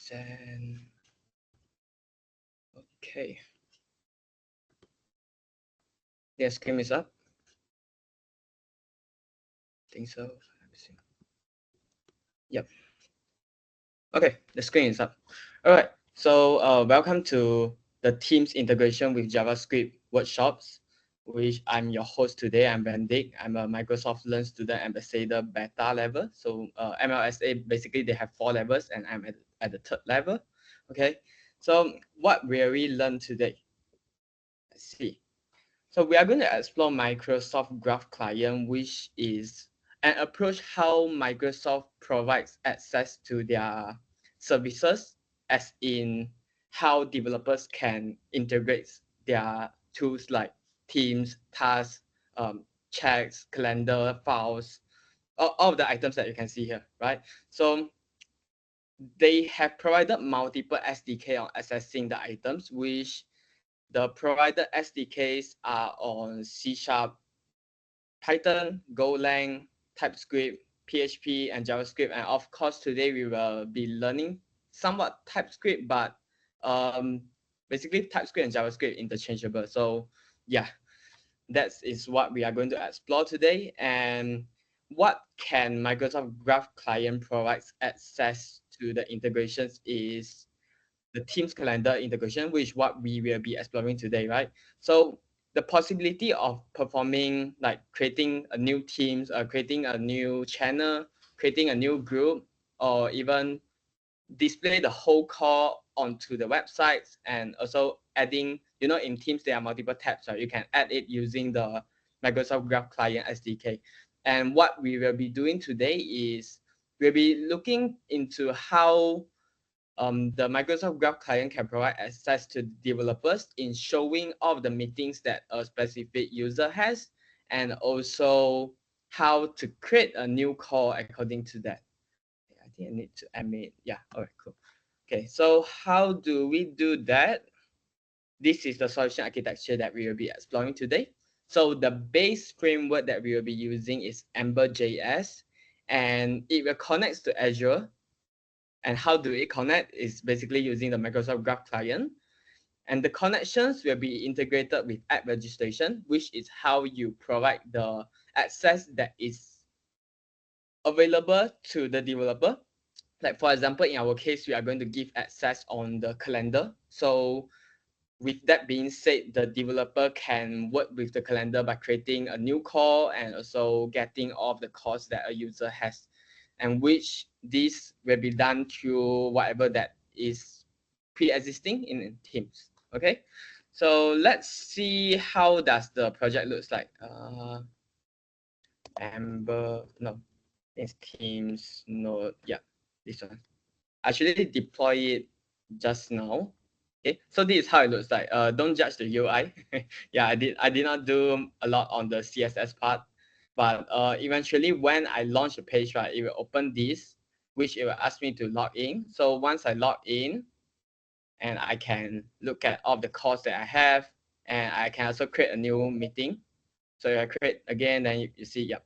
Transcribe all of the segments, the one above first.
present. Okay. The screen is up. I think so. Let me see. Yep. Okay, the screen is up. All right. So welcome to the Teams integration with JavaScript workshops, which I'm your host today. I'm Benedict. I'm a Microsoft Learn Student Ambassador beta level. So MLSA, basically they have 4 levels and I'm at the 3rd level. Okay. So what will we learn today? Let's see. So we are going to explore Microsoft Graph Client, which is an approach how Microsoft provides access to their services, as in how developers can integrate their tools like Teams, tasks, checks, calendar, files, all of the items that you can see here, right? So they have provided multiple SDK on accessing the items, which the provided SDKs are on C#, Python, Golang, TypeScript, PHP, and JavaScript. And of course, today we will be learning somewhat TypeScript, but um, basically TypeScript and JavaScript interchangeable. So yeah, that is what we are going to explore today. And what can Microsoft Graph Client provides access to the integrations is the Teams calendar integration, which is what we will be exploring today, right? So the possibility of performing, like creating a new teams, creating a new channel, creating a new group, or even display the whole call onto the websites, and also adding, in Teams there are multiple tabs, right? You can add it using the Microsoft Graph Client SDK. And what we will be doing today is we'll be looking into how the Microsoft Graph Client can provide access to developers in showing all of the meetings that a specific user has, and also how to create a new call according to that. I think I need to animate. Yeah, all right, cool. Okay, so how do we do that? This is the solution architecture that we will be exploring today. So the base framework that we will be using is Ember.js, and it will connect to Azure. And how do it connect is basically using the Microsoft Graph Client. And the connections will be integrated with app registration, which is how you provide the access that is available to the developer. Like for example, in our case, we are going to give access on the calendar. So with that being said, the developer can work with the calendar by creating a new call and also getting all of the calls that a user has, and which this will be done through whatever that is pre-existing in Teams. Okay, so let's see how does the project looks like. Amber, no, it's Teams node. Yeah, this one. Actually deploy it just now. Okay, so this is how it looks like. Don't judge the UI. Yeah, I did not do a lot on the CSS part, but eventually when I launch the page, right, it will open this, which it will ask me to log in. So once I log in, and I can look at all the calls that I have, and I can also create a new meeting. So if I create again, then you see, yep.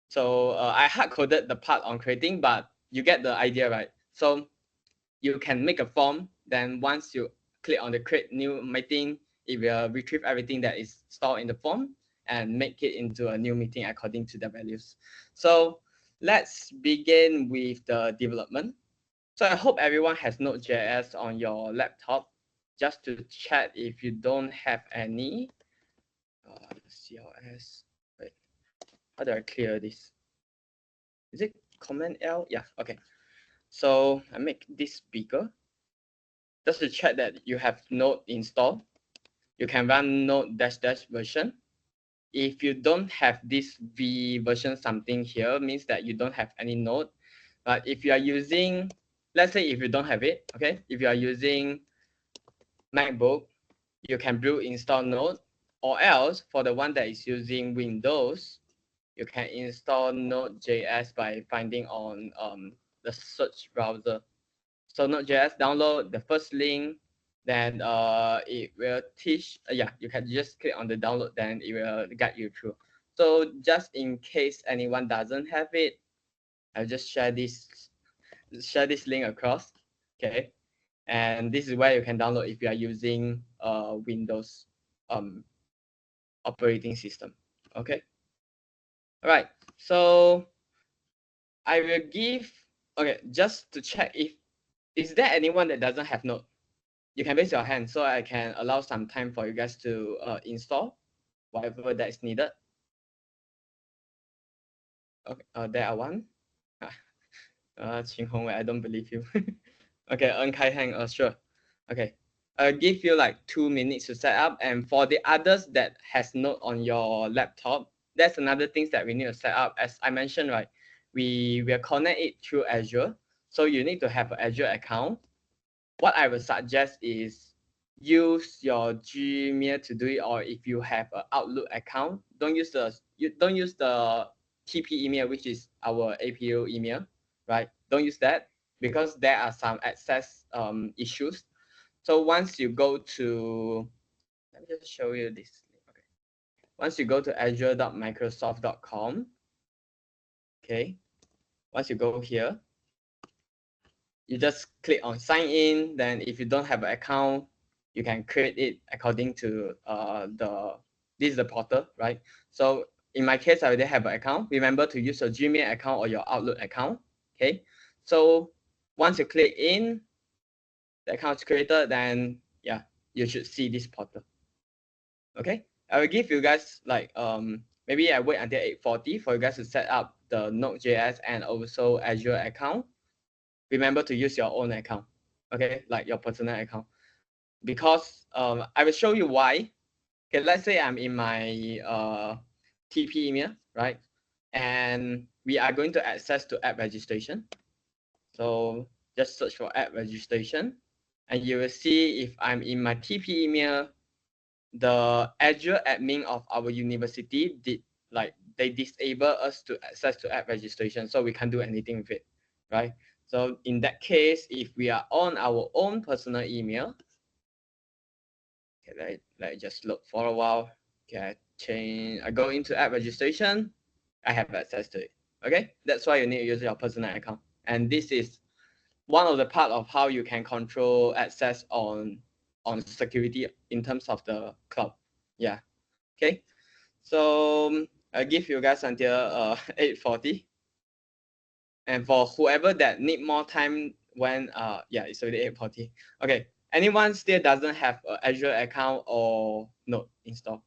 So I hard coded the part on creating, but you get the idea, right? So you can make a form. Then once you click on the create new meeting, it will retrieve everything that is stored in the form and make it into a new meeting according to the values. So let's begin with the development. So I hope everyone has Node.js on your laptop. Just to check if you don't have any. CLS. Wait, how do I clear this? Is it Command L? Yeah, okay. So I make this bigger. Just to check that you have Node installed. You can run node -- version. If you don't have this v version something here, means that you don't have any node. But if you are using, let's say if you don't have it, okay, if you are using MacBook, you can build install node, or else for the one that is using Windows, you can install Node.js by finding on the search browser. So Node.js, download the first link, then it will teach, yeah, you can just click on the download, then it will guide you through. So just in case anyone doesn't have it, I'll just share this link across. Okay, and this is where you can download if you are using Windows operating system. Okay. All right. So I will give. Okay, just to check if is there anyone that doesn't have Node? You can raise your hand so I can allow some time for you guys to install whatever that is needed. Okay, there are one. Ching Hong, I don't believe you. Okay, Kai Hang, sure. Okay, I'll give you like 2 minutes to set up. And for the others that has Node on your laptop, that's another thing that we need to set up. As I mentioned, right, we will connect it through Azure. So you need to have an Azure account. What I would suggest is use your Gmail to do it, or if you have an Outlook account, don't use the TP email, which is our APO email, right? Don't use that because there are some access issues. So once you go to, let me just show you this. Okay, once you go to azure.microsoft.com, okay, once you go here, you just click on sign in. Then if you don't have an account, you can create it according to this is the portal, right? So in my case, I already have an account. Remember to use your Gmail account or your Outlook account. Okay. So once you click in, the account is created, then yeah, you should see this portal. Okay. I will give you guys like maybe I wait until 8:40 for you guys to set up the Node.js and also Azure account. Remember to use your own account, okay, like your personal account, because I will show you why. Okay, let's say I'm in my TP email, right? And we are going to access to app registration. So just search for app registration, and you will see if I'm in my TP email, the Azure admin of our university did like they disable us to access to app registration, so we can't do anything with it, right? So in that case, if we are on our own personal email, okay, let just look for a while. Okay, I go into app registration, I have access to it. Okay, that's why you need to use your personal account, and this is one of the part of how you can control access on security in terms of the cloud. Yeah. Okay. So I give you guys until 8:40. And for whoever that need more time when yeah, it's already 8:40. Okay. Anyone still doesn't have an Azure account or Node installed?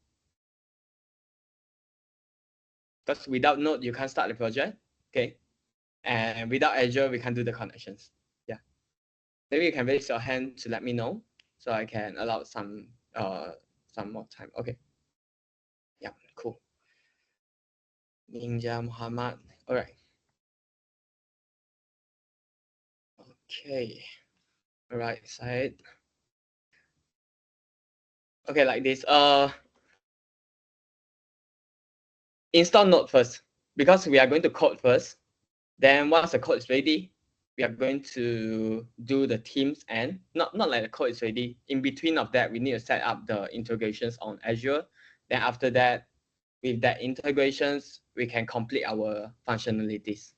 Because without Node, you can't start the project. Okay. And without Azure, we can't do the connections. Yeah. Maybe you can raise your hand to let me know so I can allow some more time. Okay. Yeah, cool. Ninja Muhammad. All right. Okay. All right, side. Okay, like this. Install Node first because we are going to code first. Then once the code is ready, we are going to do the teams and not like the code is ready. In between of that, we need to set up the integrations on Azure. Then after that, with that integrations, we can complete our functionalities.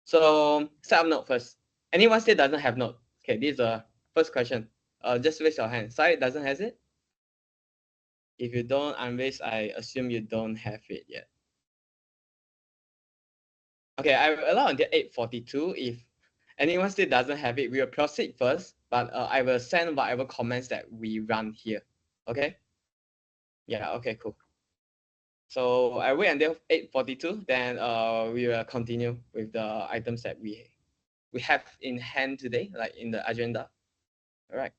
So set up Node first. Anyone still doesn't have Node? Okay, this is the first question. Just raise your hand. Sorry, doesn't have it? If you don't unraise, I assume you don't have it yet. Okay, I will allow until 8:42. If anyone still doesn't have it, we will proceed first, but I will send whatever comments that we run here. Okay? Yeah, okay, cool. So I wait until 8:42, then we will continue with the items that we have in hand today, like in the agenda. All right.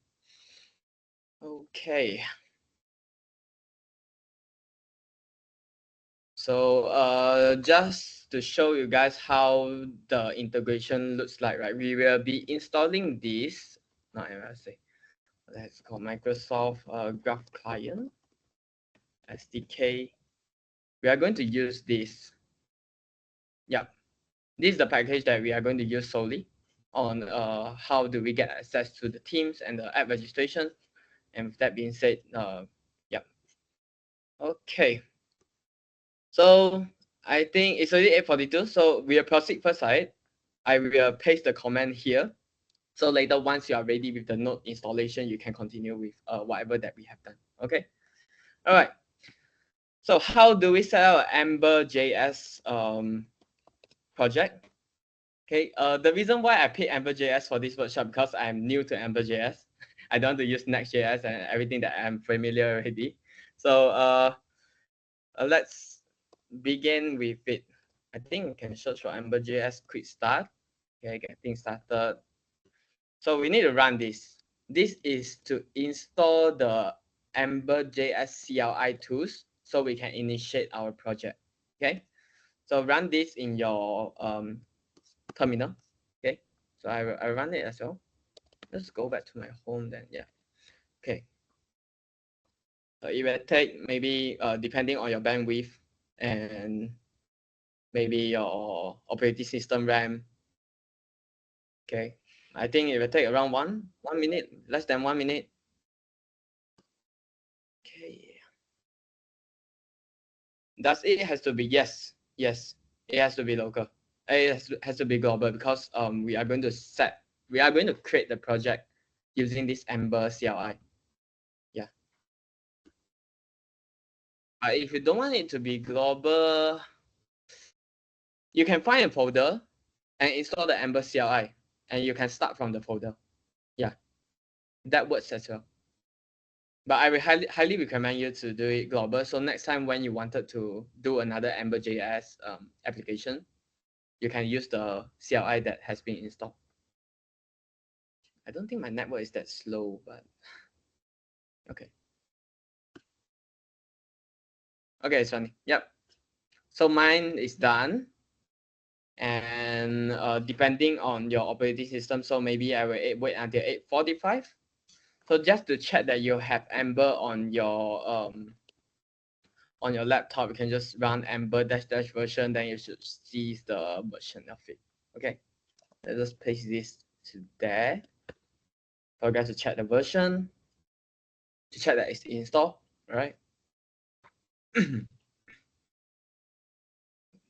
Okay. So just to show you guys how the integration looks like, right? We will be installing this. Not say. Let's call Microsoft Graph Client SDK. We are going to use this. Yeah, this is the package that we are going to use solely on how do we get access to the teams and the app registration. And with that being said, yeah. Okay. So I think it's already 8:42. So we'll proceed first, right? I will paste the comment here. So later, once you are ready with the node installation, you can continue with whatever that we have done. Okay. All right. So how do we set up an Ember.js project? Okay. The reason why I picked Ember.js for this workshop because I'm new to Ember.js. I don't want to use Next.js and everything that I'm familiar already. So let's begin with it. I think we can search for Ember.js quick start. Okay, getting started. So we need to run this. This is to install the Ember.js CLI tools so we can initiate our project. Okay, so run this in your terminal. Okay, so I run it as well. Let's go back to my home then. Yeah. Okay. So it will take maybe depending on your bandwidth and maybe your operating system RAM. Okay, I think it will take around one minute, less than 1 minute. Okay. Does it has to be yes? Yes, it has to be local. It has to be global because we are going to create the project using this Ember CLI. Yeah. But if you don't want it to be global, you can find a folder and install the Ember CLI, and you can start from the folder. Yeah, that works as well. But I will highly recommend you to do it global. So next time when you wanted to do another Ember.js application, you can use the CLI that has been installed. I don't think my network is that slow, but okay. Okay, it's running. Yep. So mine is done. And depending on your operating system, so maybe I will wait until 8:45. So just to check that you have Ember on your laptop, you can just run Ember -- version, then you should see the version of it. Okay. Let's just paste this to there. Forget to check the version to check that it's installed. All right.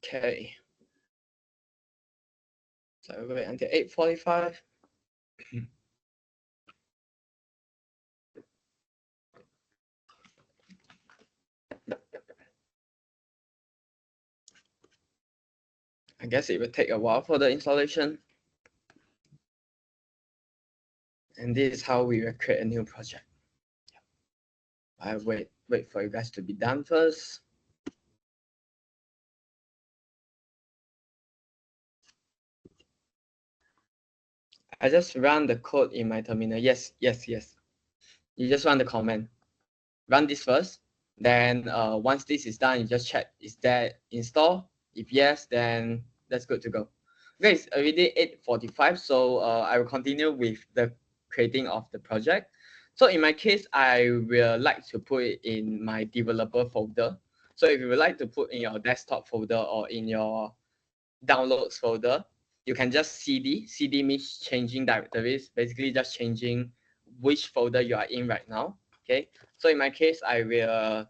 Okay. So I wait until 8:45. I guess it will take a while for the installation. And this is how we will create a new project. I wait for you guys to be done first. I just run the code in my terminal. Yes. You just run the command. Run this first. Then once this is done, you just check is that install. If yes, then that's good to go. Okay, it's already 8:45, so I will continue with the creating of the project. So in my case, I will like to put it in my developer folder. So if you would like to put in your desktop folder or in your downloads folder, you can just CD. CD means changing directories, basically just changing which folder you are in right now. Okay, so in my case, I will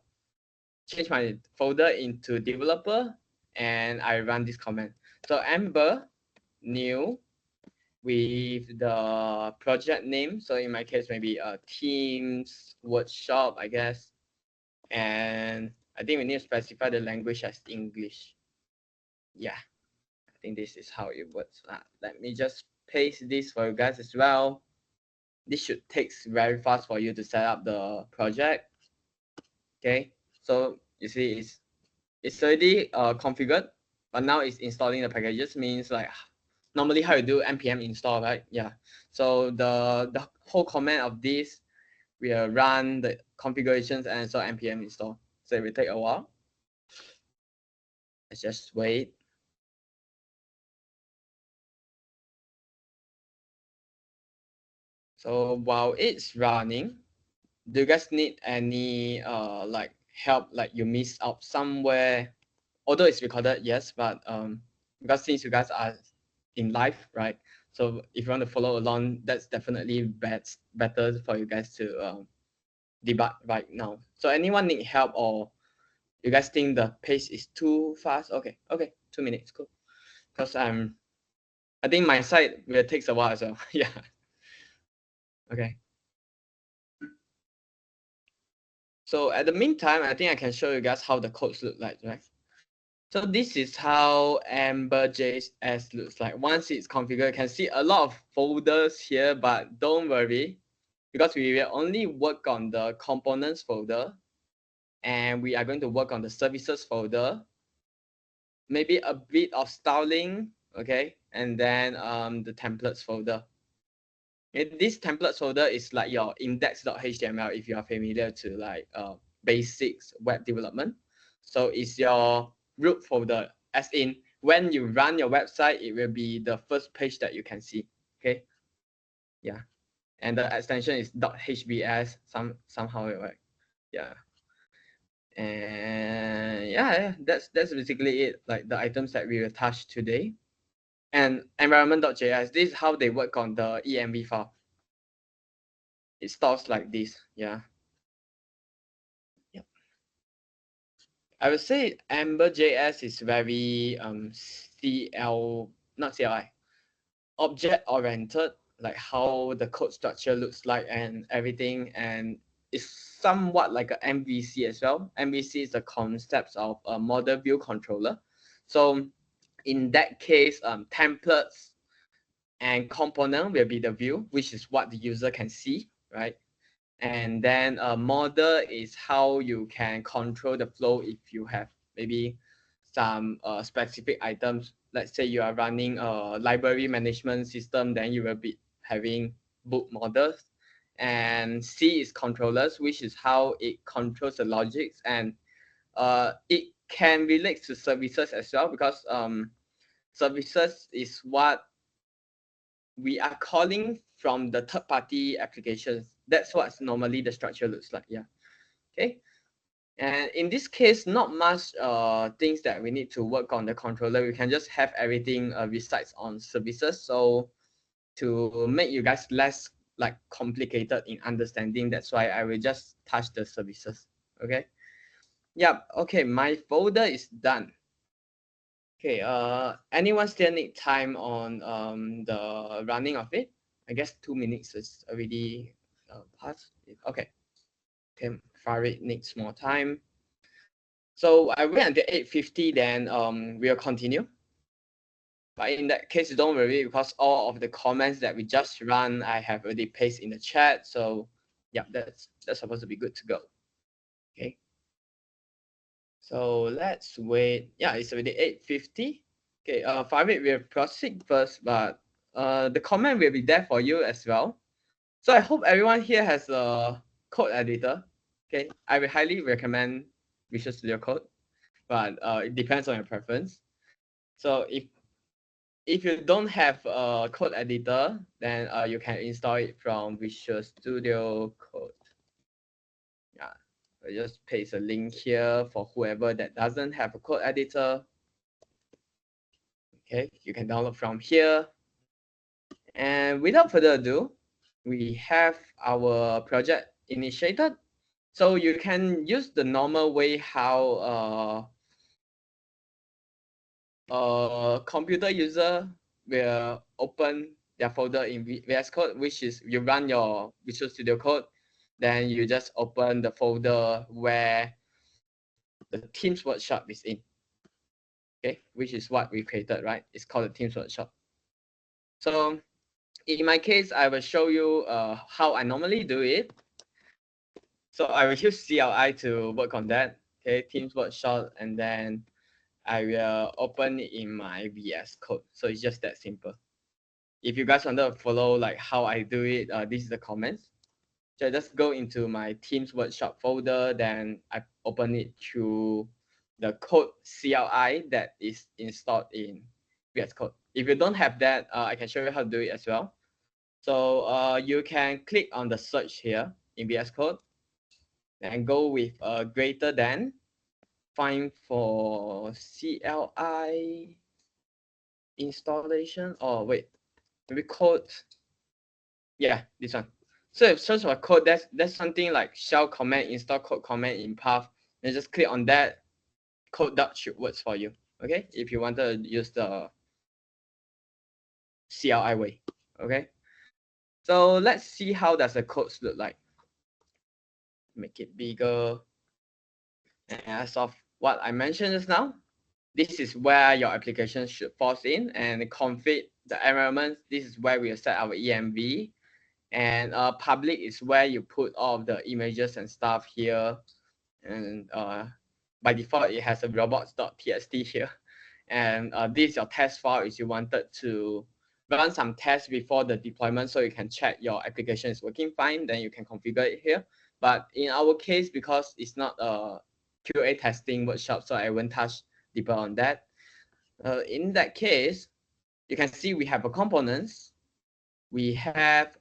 change my folder into developer and I run this command. So Ember new with the project name. So in my case, maybe Teams workshop, I guess. And I think we need to specify the language as English. Yeah, I think this is how it works. Let me just paste this for you guys as well. This should take very fast for you to set up the project. Okay, so you see it's already configured, but now it's installing the packages. Means like normally how you do npm install, right? Yeah. So the whole command of this will run the configurations and so npm install. So it will take a while. Let's just wait. So while it's running, do you guys need any like help, like you missed out somewhere? Although it's recorded, yes, but because since you guys are in live, right? So if you want to follow along, that's definitely better for you guys to debug right now. So anyone need help or you guys think the pace is too fast? Okay, 2 minutes, cool. Because I think my side will takes a while as well. Yeah. Okay. So at the meantime, I think I can show you guys how the codes look like, right? So this is how Ember.js looks like. Once it's configured, you can see a lot of folders here, but don't worry, because we will only work on the components folder, and we are going to work on the services folder, maybe a bit of styling, okay, and then the templates folder. This templates folder is like your index.html if you are familiar to like basics web development. So it's your root folder, as in when you run your website, it will be the first page that you can see. Okay. Yeah. And the extension is .hbs somehow it works. Yeah. And yeah, that's basically it. Like the items that we will touch today. And environment.js, this is how they work on the env file. It stores like this. Yeah. Yep. I would say Ember.js is very not CLI, object oriented, like how the code structure looks like and everything, and it's somewhat like a MVC as well. MVC is the concept of a model view controller. So in that case, templates and component will be the view, which is what the user can see, right? And then a model is how you can control the flow if you have maybe some specific items. Let's say you are running a library management system, then you will be having book models. And C is controllers, which is how it controls the logics, and it can relate to services as well, because services is what we are calling from the third-party applications. That's what normally the structure looks like. Yeah. Okay. And in this case, not much things that we need to work on the controller. We can just have everything resides on services. So to make you guys less like complicated in understanding, that's why I will just touch the services. Okay. Yeah. Okay. My folder is done. Okay. Anyone still need time on the running of it? I guess 2 minutes is already passed. Okay. Okay. Farid needs more time. So I wait until 8:50, then we'll continue. But in that case, don't worry, because all of the comments that we just run, I have already pasted in the chat. So yeah, that's supposed to be good to go. Okay. So let's wait. Yeah, it's already 8:50. Okay, Farid will proceed first, but the comment will be there for you as well. So I hope everyone here has a code editor. Okay, I will highly recommend Visual Studio Code, but it depends on your preference. So if you don't have a code editor, then you can install it from Visual Studio Code. Yeah, I just paste a link here for whoever that doesn't have a code editor. Okay, you can download from here. And without further ado, we have our project initiated. So you can use the normal way how computer user will open their folder in VS Code, which is you run your Visual Studio Code, then you just open the folder where the Teams Workshop is in. Okay, which is what we created, right? It's called the Teams Workshop. So in my case, I will show you how I normally do it. So I will use CLI to work on that. Okay, Teams Workshop, and then I will open it in my VS Code. So it's just that simple. If you guys want to follow like how I do it, this is the comments. So I just go into my Teams Workshop folder, then I open it through the code CLI that is installed in VS Code. If you don't have that, I can show you how to do it as well. So you can click on the search here in VS Code and go with greater than, find for CLI installation. Oh wait, maybe code. Yeah, this one. So if search for code, that's something like shell command, install code command in path. Then just click on that. Code that should works for you. Okay, if you want to use the CLI way. Okay. So let's see how does the codes look like. Make it bigger. And as of what I mentioned just now, this is where your application should fall in, and config the environment. This is where we set our env, and public is where you put all of the images and stuff here. And by default, it has a robots.txt here. And this is your test file if you wanted to run some tests before the deployment, so you can check your application is working fine, then you can configure it here. But in our case, because it's not a QA testing workshop, so I won't touch deeper on that. In that case, you can see we have a components. We have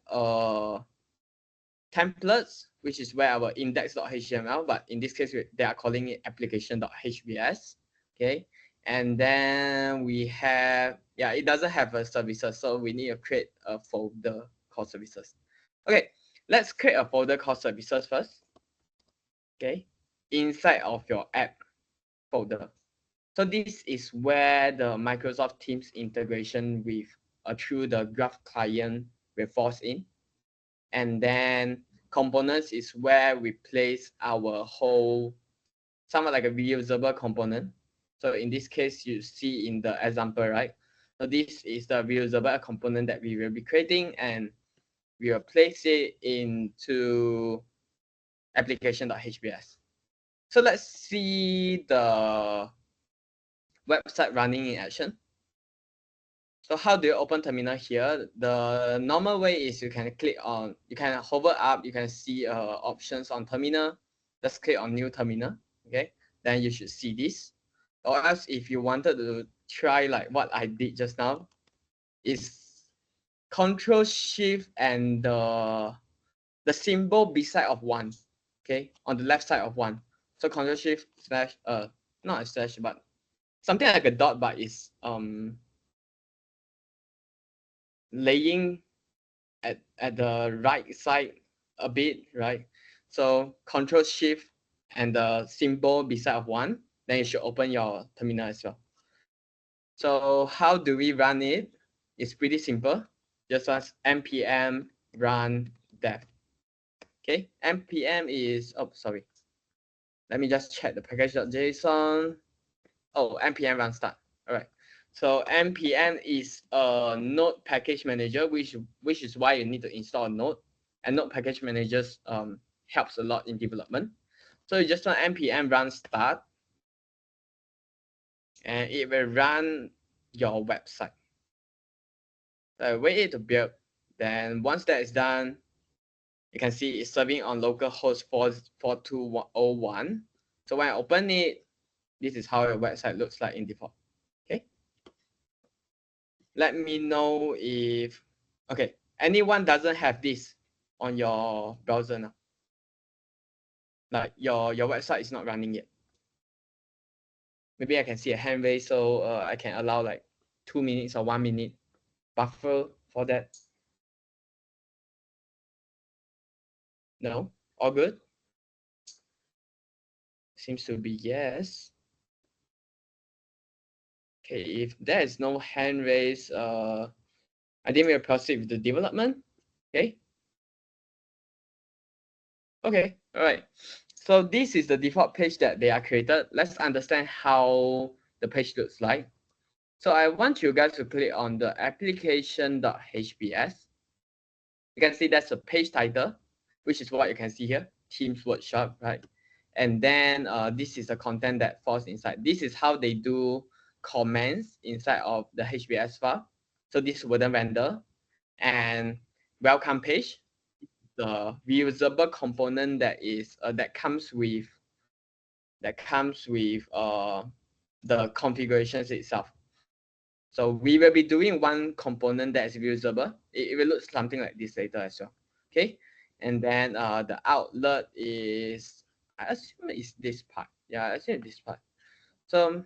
templates, which is where our index.html, but in this case, they are calling it application.hvs. Okay. And then we have, yeah, it doesn't have a services, so we need to create a folder called services. Okay, let's create a folder called services first. Okay, inside of your app folder. So this is where the Microsoft Teams integration with through the Graph client will fall in. And then components is where we place our whole, somewhat like a reusable component. So in this case, you see in the example, right? So this is the reusable component that we will be creating, and we will place it into application.hvs. So let's see the website running in action. So how do you open terminal here? The normal way is you can click on, you can hover up, you can see options on terminal. Just click on new terminal, okay? Then you should see this. Or else if you wanted to try like what I did just now, is Control Shift and the symbol beside of one, okay? On the left side of one. So Control Shift slash, not a slash, but something like a dot, but it's laying at the right side a bit, right? So Control Shift and the symbol beside of one, then you should open your terminal as well. So how do we run it? It's pretty simple. Just as npm run dev. Okay, npm is, oh, sorry. Let me just check the package.json. Oh, npm run start. All right. So npm is a node package manager, which is why you need to install a node. And node package managers helps a lot in development. So you just want npm run start, and it will run your website. So wait it to build. Then once that is done, you can see it's serving on localhost 4201. So when I open it, this is how your website looks like in default. Okay. Let me know if, okay, anyone doesn't have this on your browser now. Like your website is not running yet. Maybe I can see a hand raise, so I can allow like 2 minutes or 1 minute buffer for that. No, all good. Seems to be yes. Okay, if there is no hand raise, I think we'll proceed with the development. Okay. Okay, all right. So this is the default page that they are created. Let's understand how the page looks like. So I want you guys to click on the application.hbs. You can see that's a page title, which is what you can see here, Teams Workshop, right? And then this is the content that falls inside. This is how they do comments inside of the HBS file. So this wouldn't render. And welcome page, the reusable component that is that comes with the configurations itself. So we will be doing one component that is reusable. It will look something like this later as well. Okay, and then the outlet is, I assume it's this part. Yeah, I assume this part. So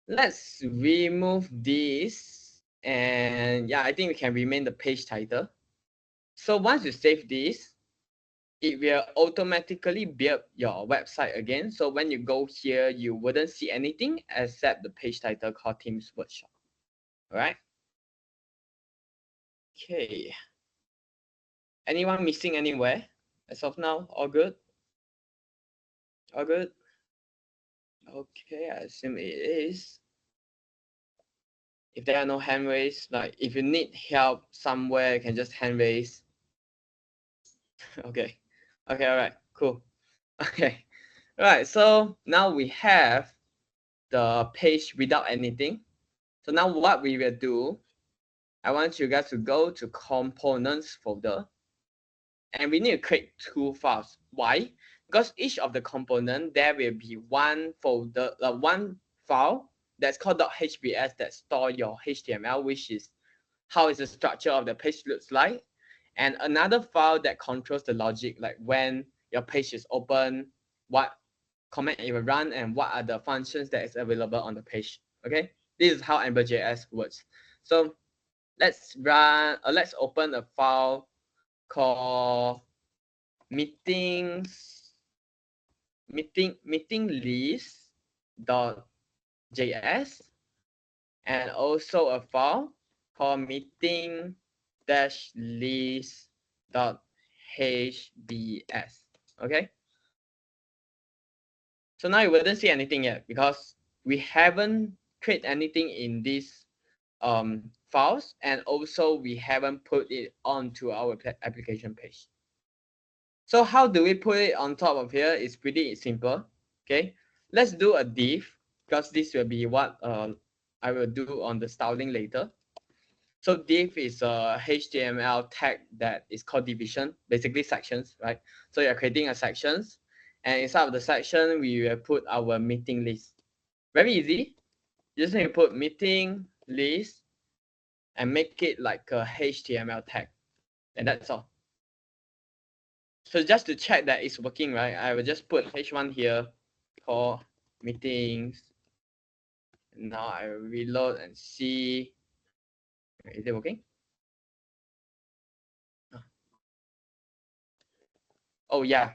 let's remove this, and yeah, I think we can remain the page title. So once you save this, it will automatically build your website again. So when you go here, you wouldn't see anything except the page title called Teams Workshop. All right. Okay. Anyone missing anywhere? As of now, all good? All good? Okay, I assume it is. If there are no hand raised, like if you need help somewhere, you can just hand raise. Okay. Okay, all right, cool. Okay. All right, so now we have the page without anything. So now what we will do, I want you guys to go to components folder, and we need to create two files. Why? Because each of the component, there will be one folder, one file that's called .hbs that store your HTML, which is how is the structure of the page looks like, and another file that controls the logic, like when your page is open, what command it will run, and what are the functions that is available on the page. Okay, this is how Ember.js works. So let's open a file called meeting list .js, and also a file called meeting list .hbs. Okay, so now you wouldn't see anything yet because we haven't created anything in these files, and also we haven't put it onto our application page. So how do we put it on top of here? It's pretty simple. Okay, let's do a div, because this will be what I will do on the styling later. So div is a HTML tag that is called division, basically sections, right? So you're creating a sections, and inside of the section, we will put our meeting list. Very easy. You just need to put meeting list and make it like a HTML tag, and that's all. So just to check that it's working, right, I will just put h1 here, call meetings. Now I will reload and see, is it working? Oh yeah.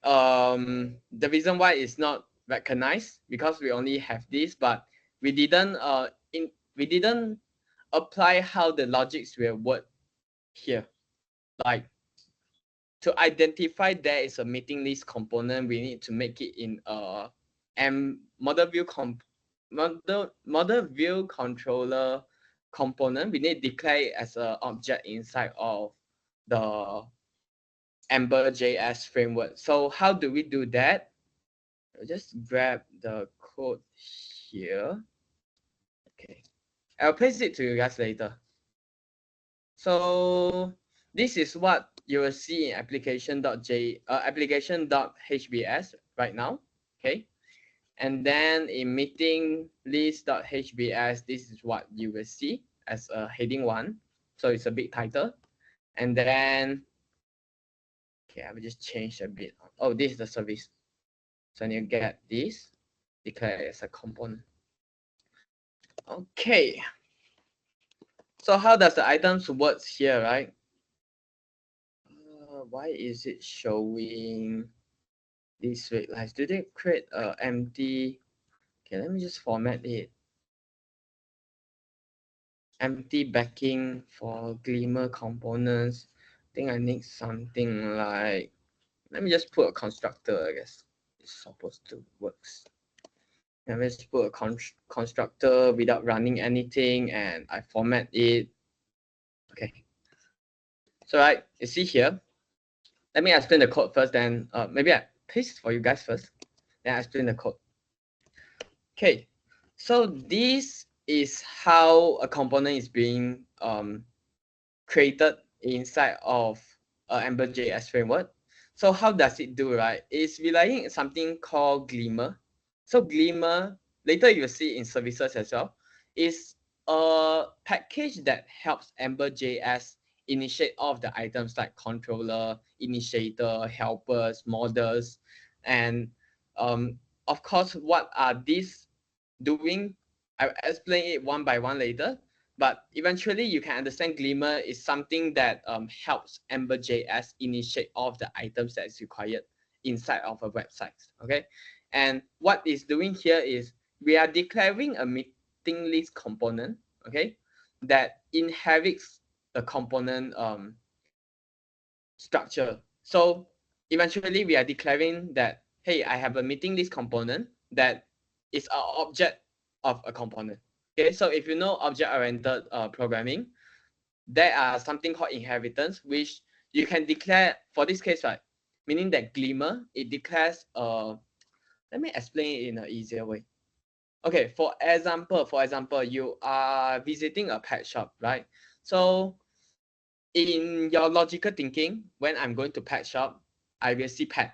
The reason why it's not recognized because we only have this, but we didn't apply how the logics will work here. Like to identify there is a meeting list component, we need to make it in a model view controller component. We need to declare it as an object inside of the Ember.js framework. So how do we do that? I'll just grab the code here. Okay, I'll paste it to you guys later. So this is what you will see in application.hbs right now. Okay, and then in meeting list.hbs, this is what you will see as a heading one. So it's a big title, and then okay, I will just change a bit. Oh, this is the service. So you get this declared as a component. Okay. So how does the items work here, right? Why is it showing this way? Like, do they create a empty? Okay, let me just format it. Empty backing for Glimmer components. I think I need something like. Let me just put a constructor. I guess it's supposed to work. Let me just put a constructor without running anything, and I format it. Okay. So right, you see here. Let me explain the code first, then maybe I paste for you guys first, then I explain the code. Okay, so this is how a component is being created inside of Ember.js framework. So how does it do, right? It's relying on something called Glimmer. So Glimmer, later you'll see in services as well, is a package that helps Ember.js initiate all of the items like controller, initiator, helpers, models, and of course, what are these doing? I'll explain it one by one later. But eventually, you can understand Glimmer is something that helps Ember.js initiate all of the items that is required inside of a website. Okay, and what it's doing here is we are declaring a meeting list component. Okay, that inherits the component structure. So eventually we are declaring that, hey, I have a meeting list component that is an object of a component. Okay, so if you know object-oriented programming, there are something called inheritance, which you can declare for this case, right? Meaning that Glimmer, it declares, let me explain it in an easier way. Okay, for example, you are visiting a pet shop, right? So in your logical thinking, when I'm going to pet shop, I will see pet.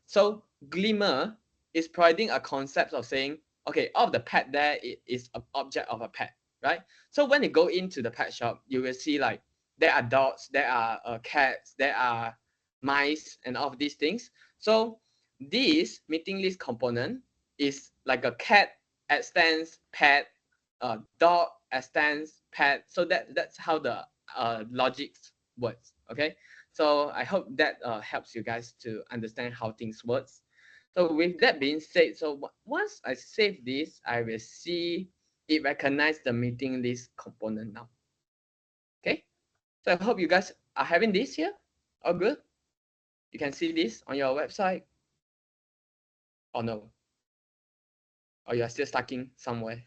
So Glimmer is providing a concept of saying, okay, all of the pet there is an object of a pet, right? So when you go into the pet shop, you will see like there are dogs, there are cats, there are mice, and all of these things. So this meeting list component is like a cat extends pet, dog extends pet. So that's how the logic works. Okay, so I hope that helps you guys to understand how things works. So with that being said, so once I save this, I will see it recognize the meeting list component now. Okay, so I hope you guys are having this here. All good? You can see this on your website, or no? Or you are still stuck in somewhere?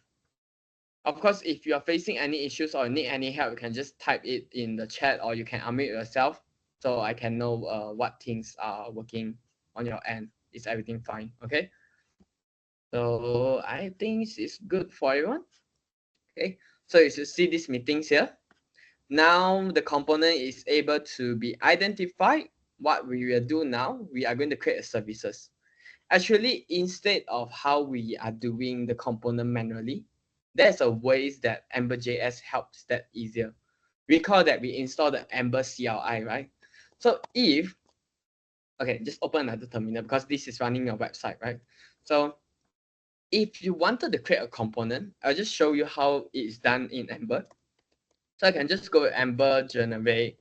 Of course, if you are facing any issues or need any help, you can just type it in the chat, or you can unmute yourself so I can know what things are working on your end. Is everything fine? Okay. So I think it's good for everyone. Okay. So you should see these meetings here. Now the component is able to be identified. What we will do now, we are going to create services. Actually, instead of how we are doing the component manually, there's a ways that Ember.js helps that easier. We call that we install the Ember CLI, right? So if, okay, just open another terminal because this is running your website, right? So if you wanted to create a component, I'll just show you how it's done in Ember. So I can just go with Ember generate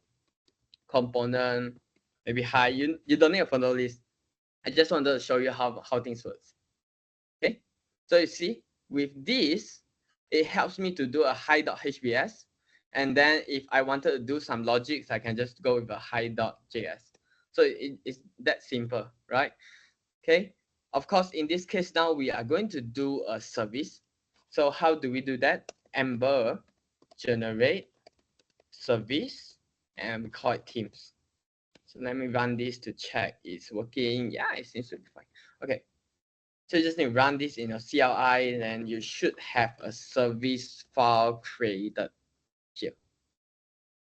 component, maybe hi. You don't need a follow list. I just wanted to show you how things works. Okay, so you see with this, it helps me to do a hi.hbs, and then if I wanted to do some logics, I can just go with a hi.js. So it's that simple, right? Okay, of course, in this case now we are going to do a service. So how do we do that? Ember generate service, and we call it teams. So let me run this to check it's working. Yeah, it seems to be fine. Okay, so you just need to run this in your CLI, and then you should have a service file created here.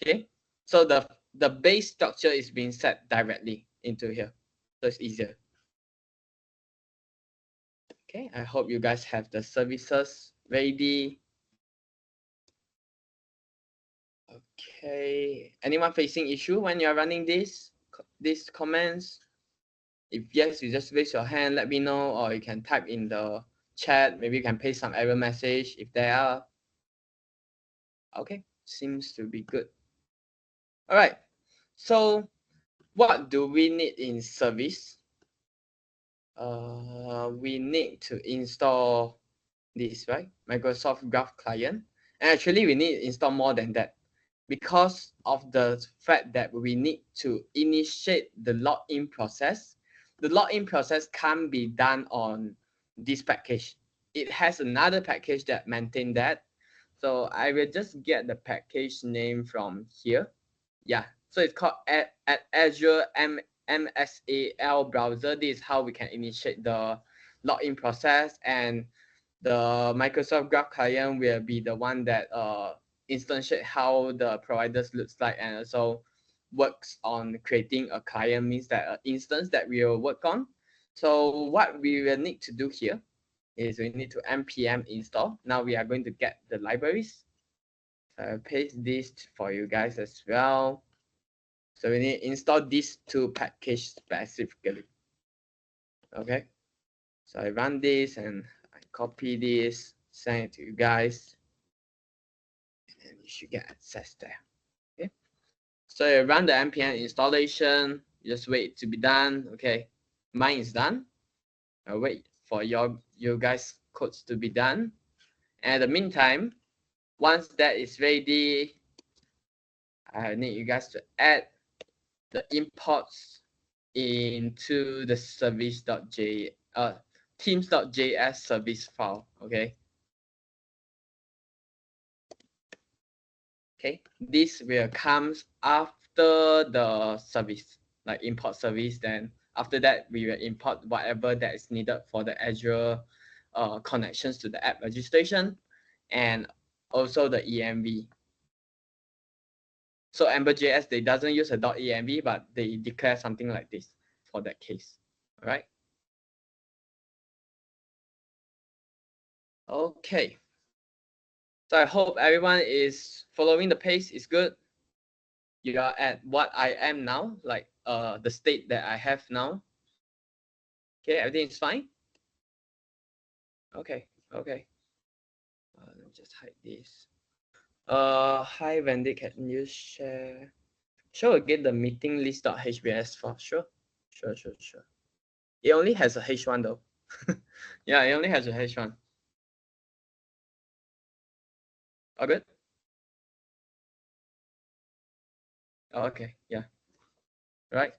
Okay, so the base structure is being set directly into here, so it's easier. Okay, I hope you guys have the services ready. Okay, anyone facing issue when you're running these comments? If yes, you just raise your hand, let me know, or you can type in the chat. Maybe you can paste some error message if there are. Okay, seems to be good. All right, so what do we need in service? We need to install this, right? Microsoft Graph Client. And actually, we need to install more than that because of the fact that we need to initiate the login process. The login process can't be done on this package. It has another package that maintains that. So I will just get the package name from here. Yeah, so it's called at Azure MSAL browser. This is how we can initiate the login process, and the Microsoft Graph Client will be the one that instantiate how the providers looks like, and also works on creating a client, means that an instance that we will work on. So what we will need to do here is we need to npm install. Now we are going to get the libraries. I'll paste this for you guys as well. So we need to install these two packages specifically. Okay, so I run this and I copy this, send it to you guys, and you should get access there. Okay, so you run the npm installation, you just wait to be done. Okay, mine is done. I'll wait for you guys codes to be done. And in the meantime, once that is ready, I need you guys to add the imports into the teams.js service file. Okay. Okay, this will comes after the service, like import service. Then after that, we will import whatever that is needed for the Azure connections to the app registration, and also the env. So Ember.js, they doesn't use a .env, but they declare something like this for that case. All right. Okay. So I hope everyone is following the pace. Is good. You are at what I am now, like the state that I have now. Okay, everything is fine. Okay, okay. Let me just hide this. Hi Wendy, can you share? Show again the meeting list.hbs file. Sure. It only has a H1 though. Yeah, it only has a H1. All good? Oh, okay, yeah. Right.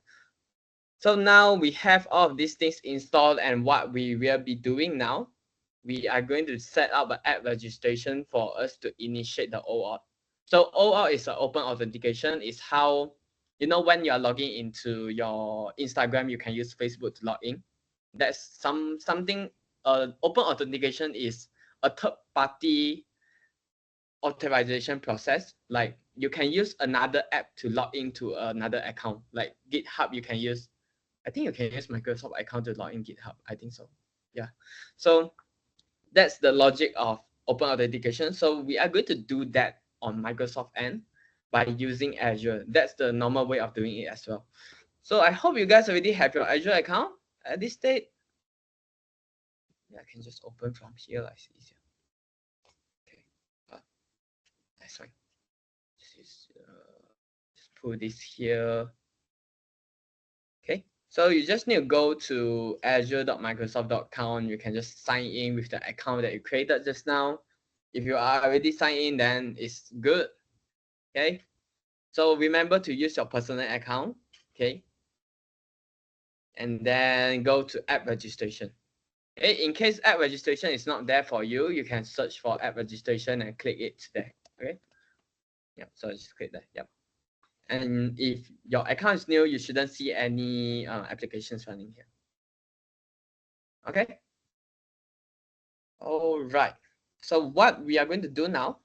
So now we have all of these things installed, and what we will be doing now, we are going to set up an app registration for us to initiate the OAuth. So OAuth is an open authentication. It's how, you know, when you are logging into your Instagram, you can use Facebook to log in. That's something. Open authentication is a third party authorization process. Like you can use another app to log into another account. Like GitHub, you can use. I think you can use Microsoft account to log in GitHub. I think so. Yeah. So that's the logic of open authentication. So we are going to do that on Microsoft end by using Azure. That's the normal way of doing it as well. So I hope you guys already have your Azure account at this state. Yeah, I can just open from here, like it's easier. Okay, that's fine. Just put this here. Okay, so you just need to go to azure.microsoft.com. You can just sign in with the account that you created just now. If you are already signed in, then it's good. Okay, so remember to use your personal account. Okay, and then go to app registration. Okay, in case app registration is not there for you, you can search for app registration and click it there. Okay, yeah, so just click there. Yep. And if your account is new, you shouldn't see any applications running here. Okay. All right. So what we are going to do now,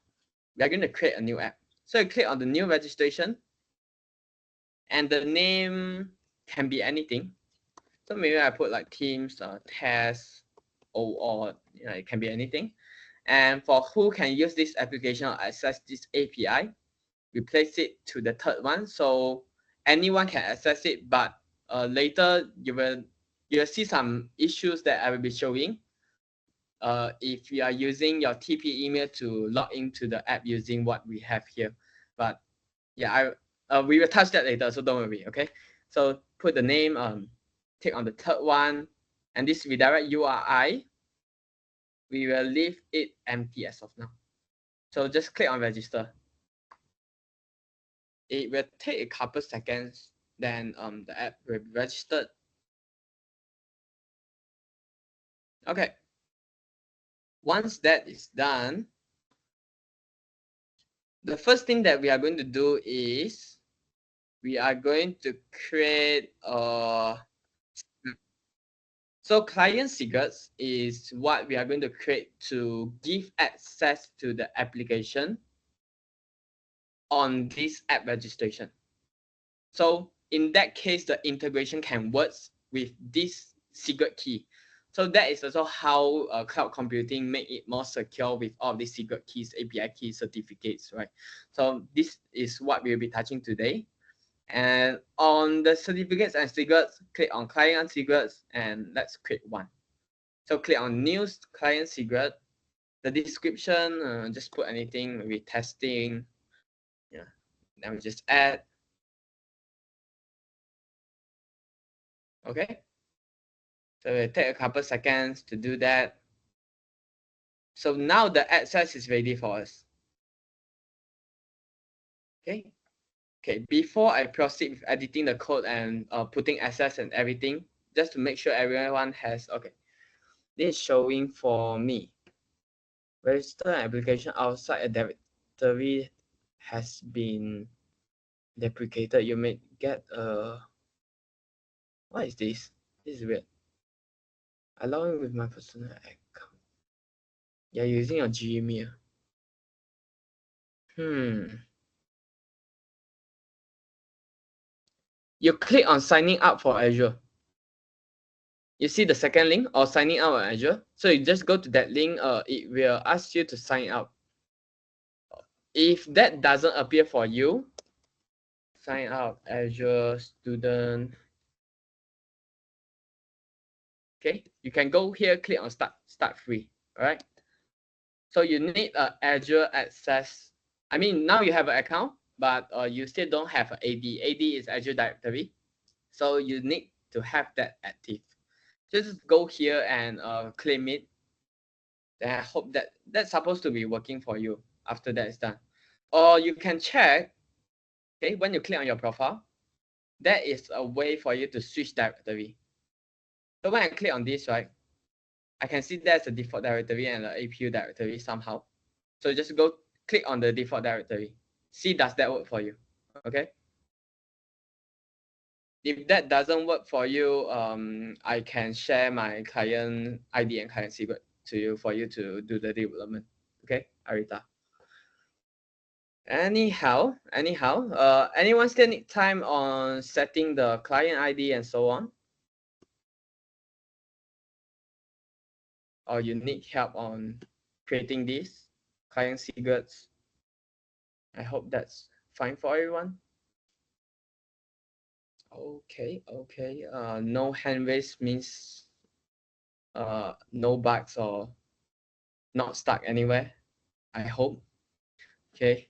we are going to create a new app. So you click on the new registration, and the name can be anything. So maybe I put like Teams, test, or you know, it can be anything. And for who can use this application or access this API, we place it to the third one. So anyone can access it, but later you'll see some issues that I will be showing. If you are using your TP email to log into the app using what we have here. But yeah, we will touch that later, so don't worry, okay? So put the name, click on the third one, and this redirect URI, we will leave it empty as of now. So just click on register. It will take a couple seconds, then the app will be registered. Okay. Once that is done, the first thing that we are going to do is we are going to create a so client secrets is what we are going to create to give access to the application on this app registration. So in that case, the integration can work with this secret key. So that is also how cloud computing make it more secure with all these secret keys, API keys, certificates, right? So this is what we'll be touching today. And on the certificates and secrets, click on client secrets and let's create one. So click on new client secret. The description, just put anything, maybe testing. Yeah, then we just add. Okay. So it take a couple seconds to do that. So now the access is ready for us. Okay. Okay, before I proceed with editing the code and putting access and everything, just to make sure everyone has, okay, this is showing for me. Register an application outside a directory has been deprecated. You may get a, what is this? This is weird. Allow me with my personal account. You're using your Gmail. You click on signing up for Azure. You see the second link or signing up on Azure. So you just go to that link. It will ask you to sign up. If that doesn't appear for you, sign up Azure student. Okay, you can go here, click on start free. All right. So you need a Azure access. I mean, now you have an account, but you still don't have an AD. AD is Azure Directory. So you need to have that active. Just go here and claim it. Then I hope that that's supposed to be working for you after that is done. Or you can check, okay, when you click on your profile, that is a way for you to switch directory. So when I click on this, right, I can see there's a default directory and an APU directory somehow. So just go click on the default directory. See, does that work for you? Okay. If that doesn't work for you, I can share my client ID and client secret to you for you to do the development. Okay, Arita. Anyhow, anyone still need time on setting the client ID and so on? Or you need help on creating these client secrets? I hope that's fine for everyone. Okay. No hand raise means no bugs or not stuck anywhere, I hope. Okay.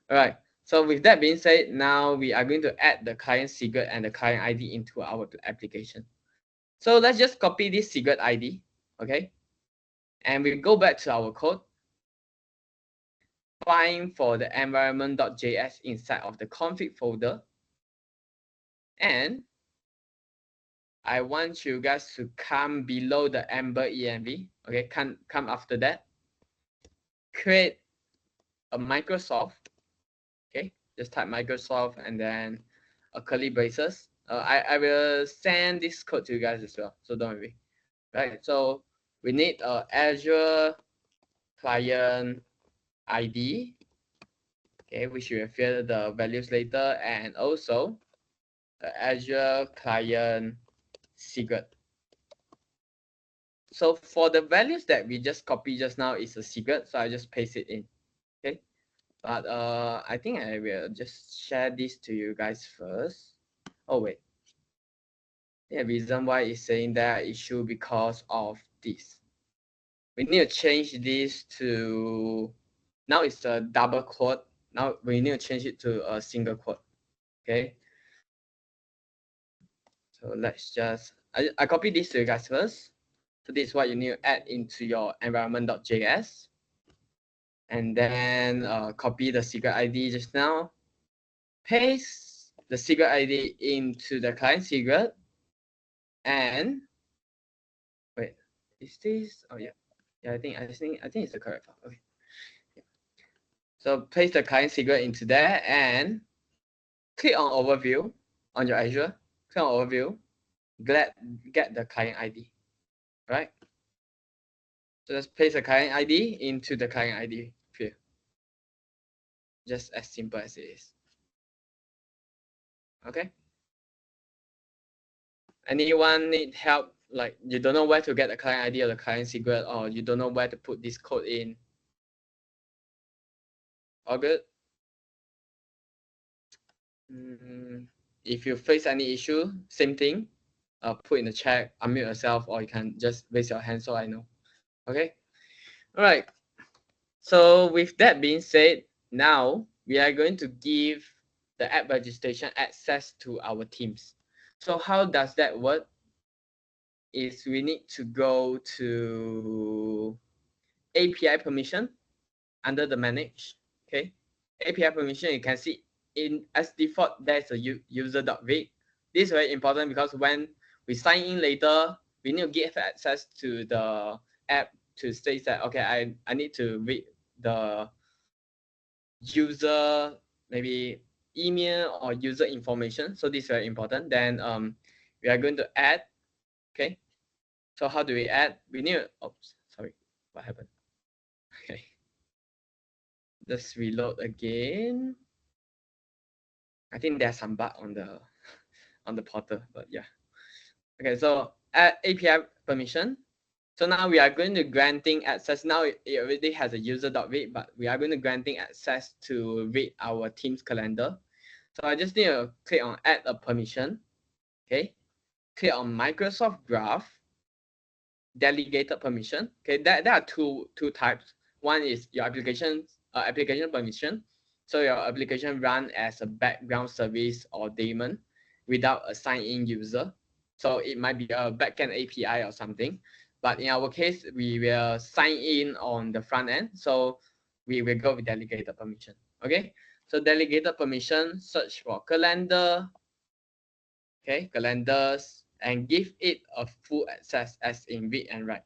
All right. So with that being said, now we are going to add the client secret and the client ID into our application. So let's just copy this secret ID, okay? And we go back to our code. Find for the environment.js inside of the config folder. And I want you guys to come below the Ember env, okay? Come after that. Create a Microsoft, okay? Just type Microsoft and then a curly braces. I will send this code to you guys as well, so don't worry. Right, so we need Azure client ID, okay, which will fill the values later, and also the Azure client secret. So for the values that we just copied just now is a secret, so I just paste it in, okay. But I think I will just share this to you guys first. Oh wait, the reason why it's saying that issue because of this. We need to change this to, now it's a double quote. Now we need to change it to a single quote. Okay. So let's just, I copy this to you guys first. So this is what you need to add into your environment.js. And then copy the secret ID just now. Paste the secret ID into the client secret. And wait, is this? Oh yeah, yeah. I think it's the correct file. Okay. Yeah. So paste the client secret into there and click on overview on your Azure. Click on overview. Get the client ID. Right. So let's paste the client ID into the client ID field. Just as simple as it is. Okay. Anyone need help? Like you don't know where to get the client ID or the client secret, or you don't know where to put this code in? All good? If you face any issue, same thing. Put in the chat, unmute yourself, or you can just raise your hand so I know. Okay. All right. So with that being said, now we are going to give the app registration access to our teams. So how does that work? Is we need to go to API permission under the manage. Okay. API permission, you can see as default, there's a user.read. This is very important because when we sign in later, we need to give access to the app to state that, okay, I need to read the user maybe email or user information. So this is very important. Then we are going to add. Okay, so how do we add? We need oops, sorry, what happened? Okay, let's reload again. I think there's some bug on the portal, but yeah. Okay, so add API permission. So now we are going to granting access. Now it already has a user.read, but we are going to granting access to read our team's calendar. So I just need to click on add a permission. Okay, click on Microsoft Graph, delegated permission. Okay, there are two types. One is your application permission. So your application run as a background service or daemon without a sign-in user. So it might be a backend API or something. But in our case, we will sign in on the front end. So we will go with delegated permission. Okay, so delegated permission, search for calendar. Okay, calendars, and give it a full access as in read and write.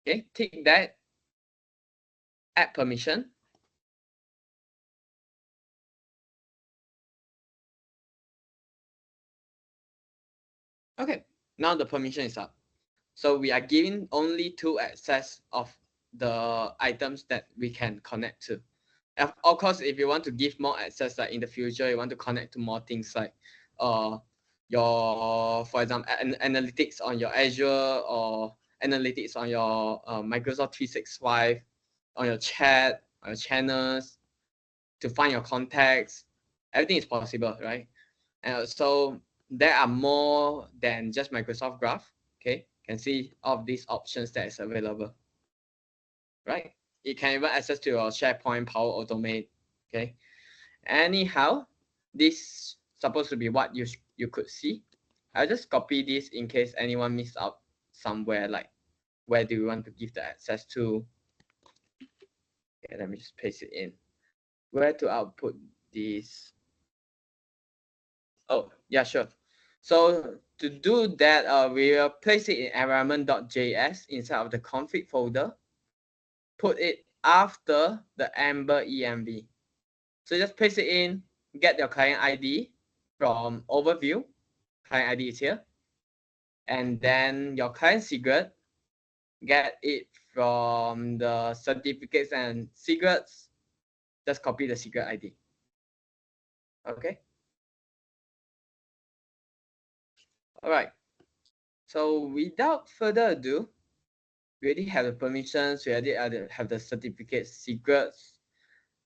Okay, tick that, add permission. Okay, now the permission is up. So we are giving only 2 access of the items that we can connect to. Of course, if you want to give more access, like in the future, you want to connect to more things like your, for example, analytics on your Azure or analytics on your Microsoft 365, on your chat, on your channels, to find your contacts. Everything is possible, right? And so there are more than just Microsoft Graph. Okay, you can see all of these options that is available, right? You can even access to your SharePoint, Power Automate. Okay, anyhow, this supposed to be what you could see. I'll just copy this in case anyone missed out somewhere, like where do you want to give the access to. Okay, let me just paste it in. Where to output this? Oh, yeah, sure. So to do that, we will place it in environment.js inside of the config folder. Put it after the Amber env. So just paste it in, get your client ID from overview. Client ID is here. And then your client secret, get it from the certificates and secrets. Just copy the secret ID. Okay. All right. So without further ado, we already have the permissions, we already have the certificate secrets,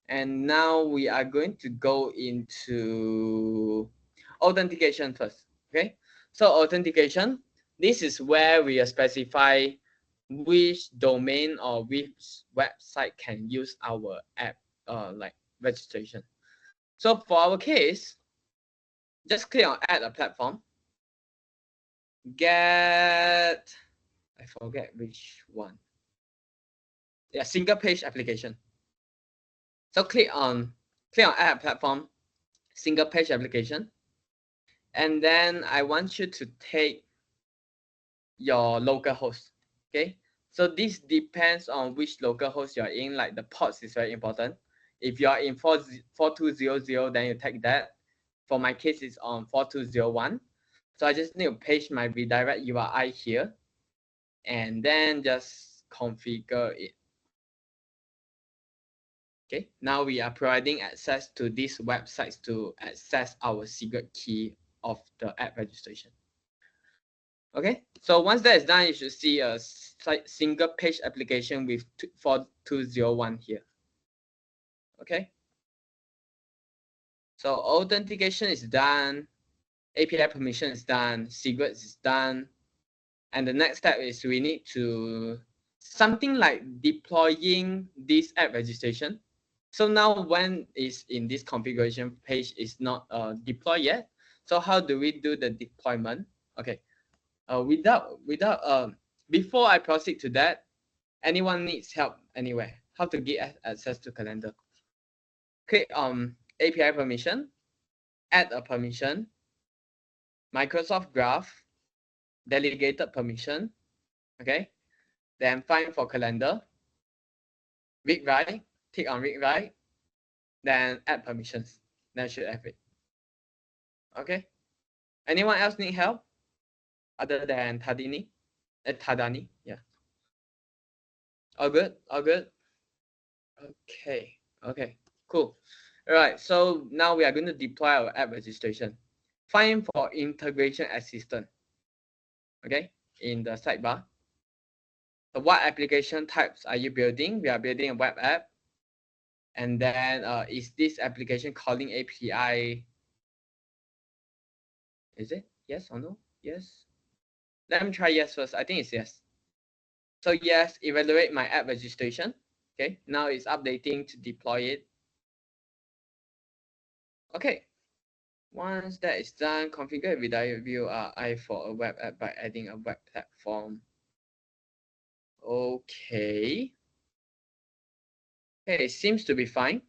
and now we are going to go into authentication first. Okay, so authentication, this is where we specify which domain or which website can use our app like registration. So for our case, just click on add a platform, get, I forget which one. Yeah, single page application. So click on add platform, single page application. And then I want you to take your local host. Okay. So this depends on which local host you're in, like the ports is very important. If you're in 4200, then you take that. For my case, it's on 4201. So I just need to paste my redirect URI here and then just configure it. Okay, now we are providing access to these websites to access our secret key of the app registration. Okay, so once that is done, you should see a single page application with 4201 here. Okay, so authentication is done, API permission is done, secrets is done, and the next step is we need to something like deploying this app registration. So now when is in this configuration page is not deployed yet. So how do we do the deployment? Okay, before I proceed to that, anyone needs help anywhere? How to get access to calendar? Click on API permission, add a permission, Microsoft Graph, delegated permission, okay? Then find for calendar, read write, tick on read write, then add permissions. That should have it. Okay. Anyone else need help other than Tadini? Tadani, yeah. All good, all good. Okay, okay, cool. All right, so now we are going to deploy our app registration. Find for integration assistant. Okay, in the sidebar. So what application types are you building? We are building a web app. And then is this application calling API? Is it yes or no? Yes. Let me try yes first. I think it's yes. So yes, evaluate my app registration. Okay, now it's updating to deploy it. Okay, once that is done, configure Vidya View UI for a web app by adding a web platform. Okay. Okay, it seems to be fine.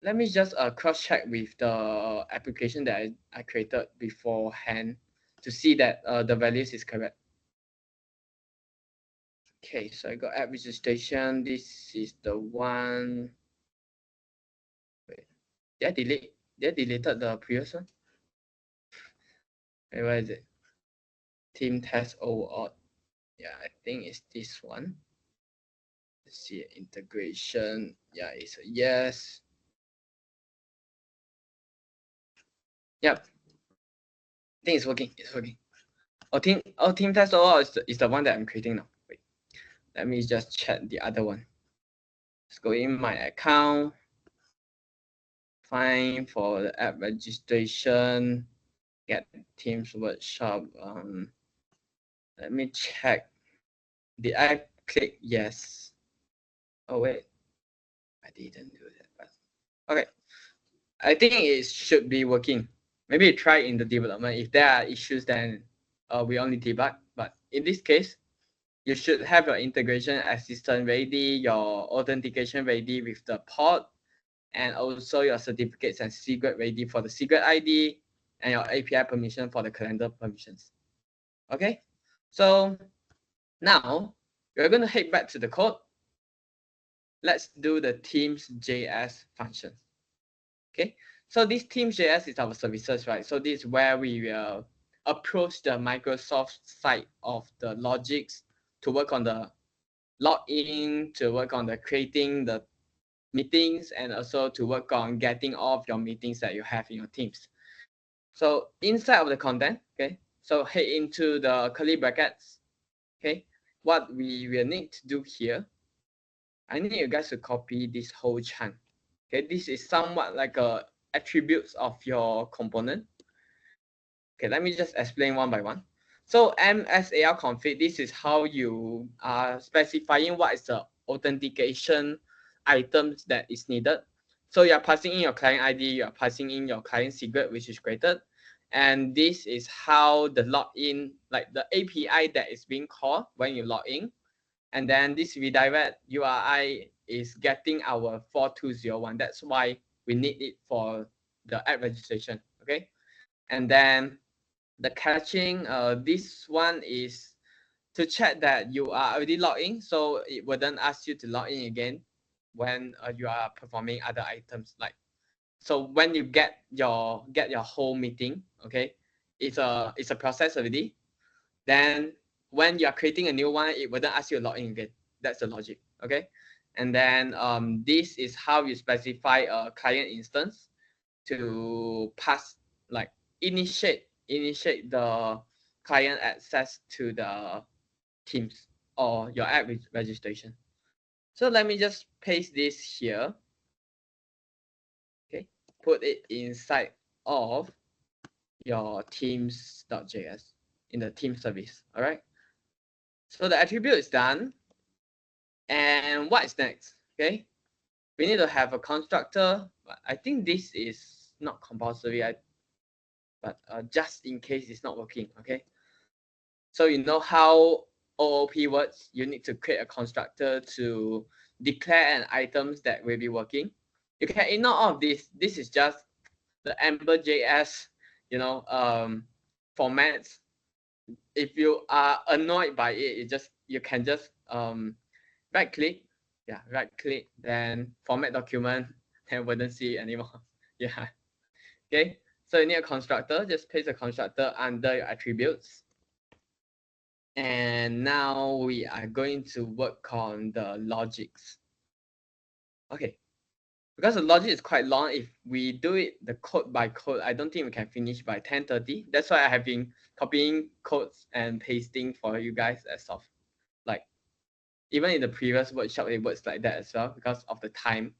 Let me just cross check with the application that I created beforehand to see that the values is correct. Okay, so I got app registration. This is the one. Wait, did I delete? Did I deleted the previous one? Wait, where is it? Team test overall. Yeah, I think it's this one. Let's see, integration. Yeah, it's a yes. Yep. I think it's working. It's working. Team test overall is the one that I'm creating now. Wait, let me just check the other one. Let's go in my account. Find for the app registration. Get Teams workshop. Let me check. Did I click yes? Oh wait, I didn't do that. But okay, I think it should be working. Maybe try in the development. If there are issues, then we only debug. But in this case, you should have your integration assistant ready, your authentication ready with the port, and also your certificates and secret ready for the secret ID, and your API permission for the calendar permissions. Okay, so now we're going to head back to the code. Let's do the Teams.js functions. Okay, so this Teams.js is our services, right? So this is where we will approach the Microsoft side of the logics to work on the login, to work on the creating the meetings, and also to work on getting all of your meetings that you have in your Teams. So inside of the content, okay, so head into the curly brackets. Okay, what we will need to do here, I need you guys to copy this whole chunk. Okay, this is somewhat like a attributes of your component. Okay, let me just explain one by one. So MSAL config, this is how you are specifying what is the authentication items that is needed. So you're passing in your client ID, you're passing in your client secret, which is created. And this is how the login, like the API that is being called when you log in. And then this redirect URI is getting our 4201. That's why we need it for the app registration. Okay. And then the caching, this one is to check that you are already logged in, so it wouldn't ask you to log in again when you are performing other items. Like, so when you get your whole meeting, okay, it's a process already. Then when you are creating a new one, it wouldn't ask you to log in again. That's the logic, okay. And then this is how you specify a client instance to pass, like initiate the client access to the Teams or your app registration. So let me just paste this here. Okay, put it inside of your Teams.js in the team service. All right. So the attribute is done. And what is next? Okay, we need to have a constructor. I think this is not compulsory. But just in case it's not working, okay? So you know how OOP works. You need to create a constructor to declare an items that will be working. You can ignore all of this. This is just the Ember.js, formats. If you are annoyed by it, you can just right click, right click, then format document, and wouldn't see it anymore. Yeah. Okay. So you need a constructor. Just paste a constructor under your attributes. And now we are going to work on the logics. Okay. Because the logic is quite long, if we do it the code by code, I don't think we can finish by 10:30. That's why I have been copying codes and pasting for you guys as of like, even in the previous workshop, it works like that as well because of the time.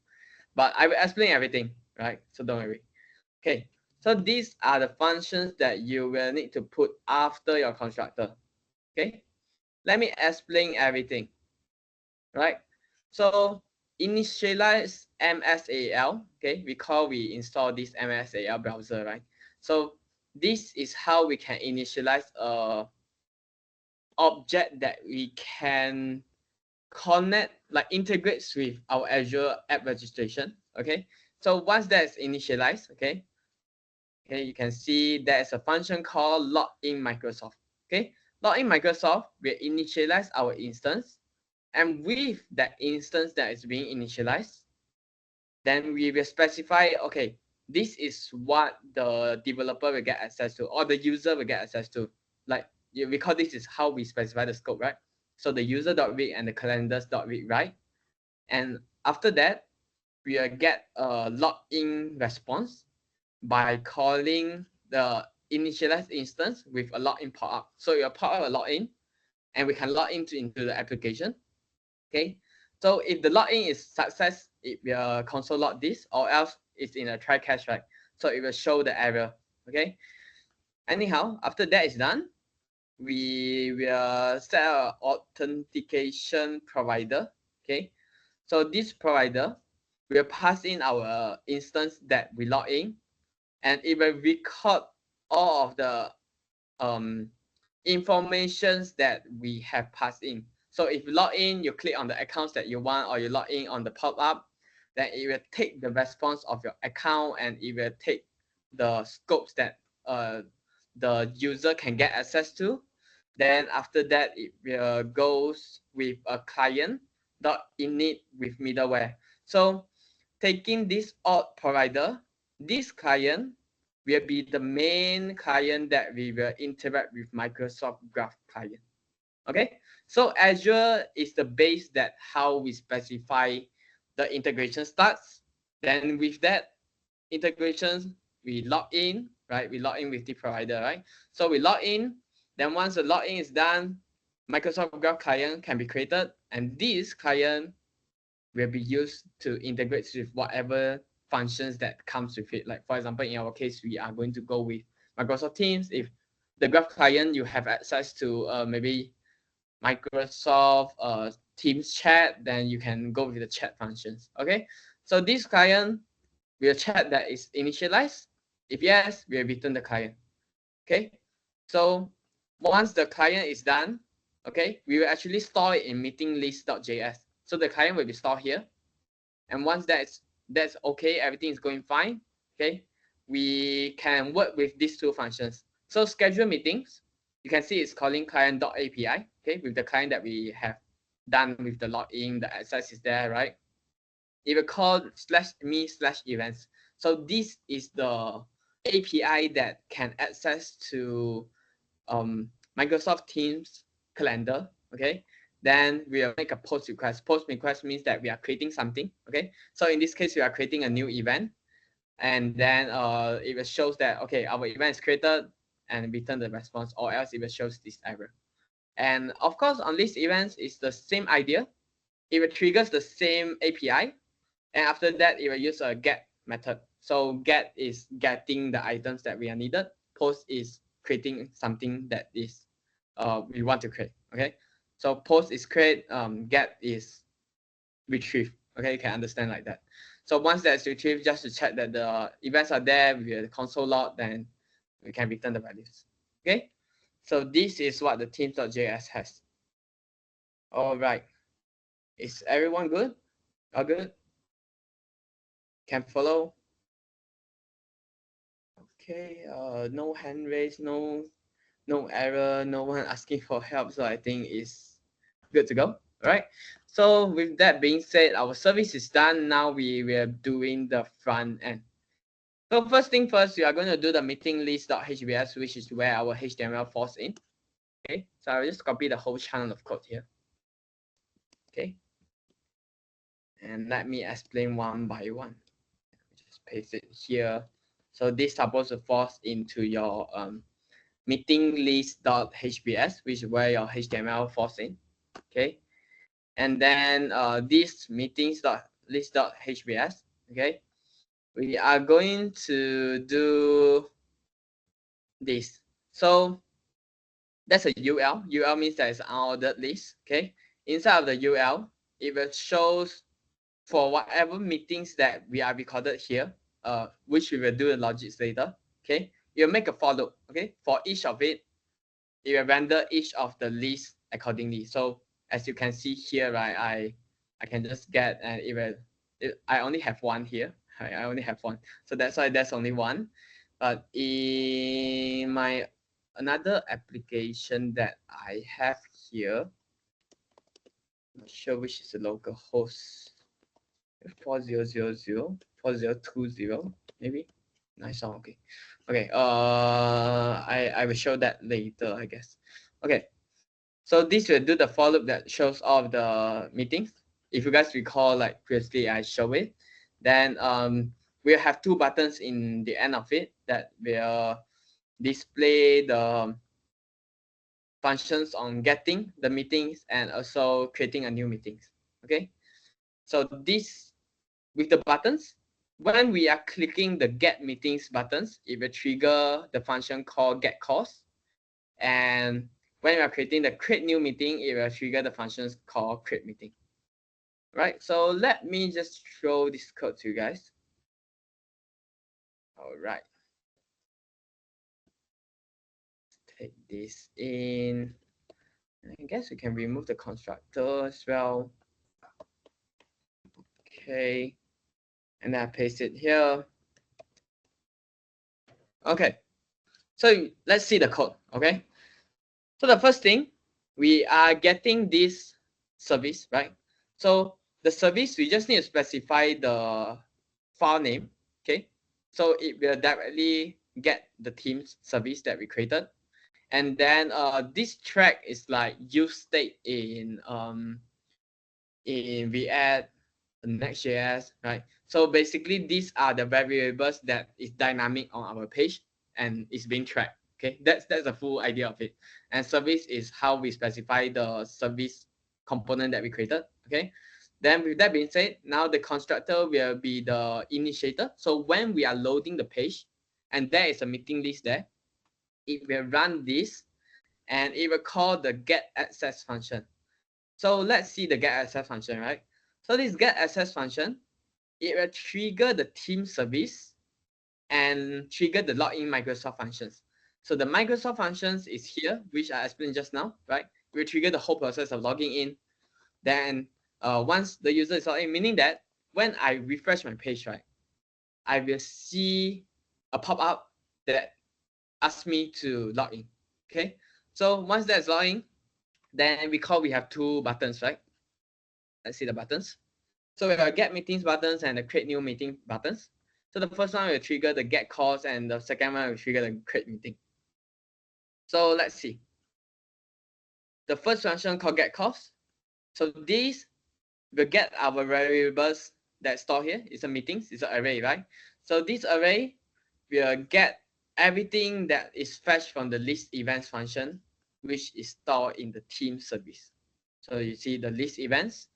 But I will explain everything, right? So don't worry. Okay, so these are the functions that you will need to put after your constructor. Okay, let me explain everything, right? So initialize MSAL. Okay, recall we install this MSAL browser, right? So this is how we can initialize a object that we can connect, like integrates with our Azure app registration. Okay, so once that's initialized, okay, you can see there's a function called login Microsoft. Okay, login Microsoft will initialize our instance, and with that instance that is being initialized, then we will specify, okay, this is what the developer will get access to, or the user will get access to. Like, you recall this is how we specify the scope, right? So the user.read and the calendars.read, right? And after that, we will get a login response by calling the initialized instance with a login pop-up. So you pop up a login, and we can log into the application. Okay, so if the login is success, it will console log this, or else it's in a try catch, right? So it will show the error. Okay, anyhow, after that is done, we will set an authentication provider. Okay, so this provider will pass in our instance that we log in, and it will record all of the informations that we have passed in. So if you log in, you click on the accounts that you want, or you log in on the pop-up, then it will take the response of your account, and it will take the scopes that the user can get access to. Then after that, it will goes with a client dot init with middleware. So taking this auth provider, this client will be the main client that we will interact with Microsoft Graph Client. Okay, so Azure is the base that how we specify the integration starts. Then with that integration, we log in, right? We log in with the provider, right? So we log in. Then once the login is done, Microsoft Graph Client can be created, and this client will be used to integrate with whatever functions that comes with it. Like for example, in our case, we are going to go with Microsoft Teams. If the Graph client, you have access to maybe Microsoft Teams chat, then you can go with the chat functions. Okay, so this client will chat that is initialized. If yes, we'll return the client. Okay, so once the client is done, okay, we will actually store it in meeting list.js. So the client will be stored here. And once that's okay, everything is going fine, okay, we can work with these two functions. So schedule meetings, you can see it's calling client.api, okay, with the client that we have done with the login, the access is there, right? It will call /me/events. So this is the API that can access to Microsoft Teams calendar, okay? Then we'll make a post request. Post request means that we are creating something, okay? So in this case, we are creating a new event, and then it will shows that, okay, our event is created, and return the response, or else it will shows this error. And of course, on these events, it's the same idea. It will triggers the same API, and after that, it will use a get method. So get is getting the items that we are needed. Post is creating something that is we want to create. Okay, so post is create, get is retrieve. Okay, you can understand like that. So once that's retrieved, just to check that the events are there with the console log, then we can return the values. Okay, so this is what the teams.js has. All right, is everyone good? All good? Can follow. Okay, no hand raised, no error, no one asking for help. So I think it's good to go. All right. So with that being said, our service is done. Now we are doing the front end. So first thing first, we are going to do the meeting list.hbs, which is where our HTML falls in. Okay, so I'll just copy the whole channel of code here. Okay, and let me explain one by one. Just paste it here. So this is supposed to fall into your meeting list.hbs, which is where your HTML falls in. Okay, and then this meetings.list.hbs. Okay, we are going to do this. So that's a UL. UL means that it's an unordered list. Okay, inside of the UL, it will shows for whatever meetings that we are recorded here, which we will do the logics later. Okay, you'll make a for loop. Okay, for each of it, it will render each of the lists accordingly. So as you can see here, right, I can just get and it will. I only have one here. I only have one, so that's why there's only one. But in my another application that I have here, not sure which is the local host. 4000 4020 maybe. Nice one. Okay. Okay. I will show that later, I guess. Okay. So this will do the for loop that shows all of the meetings. If you guys recall, like previously I show it, then we'll have two buttons in the end of it that will display the functions on getting the meetings and also creating a new meetings. Okay. So this with the buttons, when we are clicking the get meetings buttons, it will trigger the function called get calls. And when we are creating the create new meeting, it will trigger the functions called create meeting. Right, so let me just throw this code to you guys. All right. Take this in. I guess we can remove the constructor as well. Okay. And then I paste it here. Okay. So let's see the code. Okay. So the first thing, we are getting this service, right? So the service, we just need to specify the file name, okay? So it will directly get the team's service that we created. And then this track is like use state in React, Next.js, right? So basically these are the variables that is dynamic on our page and is being tracked. Okay, that's the full idea of it. And service is how we specify the service component that we created. Okay, then with that being said, now the constructor will be the initiator. So when we are loading the page and there is a meeting list there, it will run this and it will call the get access function. So let's see the get access function, right? So this get access function, it will trigger the team service and trigger the login Microsoft functions. So the Microsoft functions is here, which I explained just now, right? Will trigger the whole process of logging in. Then once the user is logged in, meaning that when I refresh my page, right, I will see a pop-up that asks me to log in. Okay, so once that's logged in, then we have two buttons, right? Let's see the buttons. So we have get meetings buttons and the create new meeting buttons. So the first one will trigger the get calls and the second one will trigger the create meeting. So let's see. The first function called get calls. So these will get our variables that store here. It's a meetings, it's an array, right? So this array will get everything that is fetched from the list events function, which is stored in the team service. So you see the list events.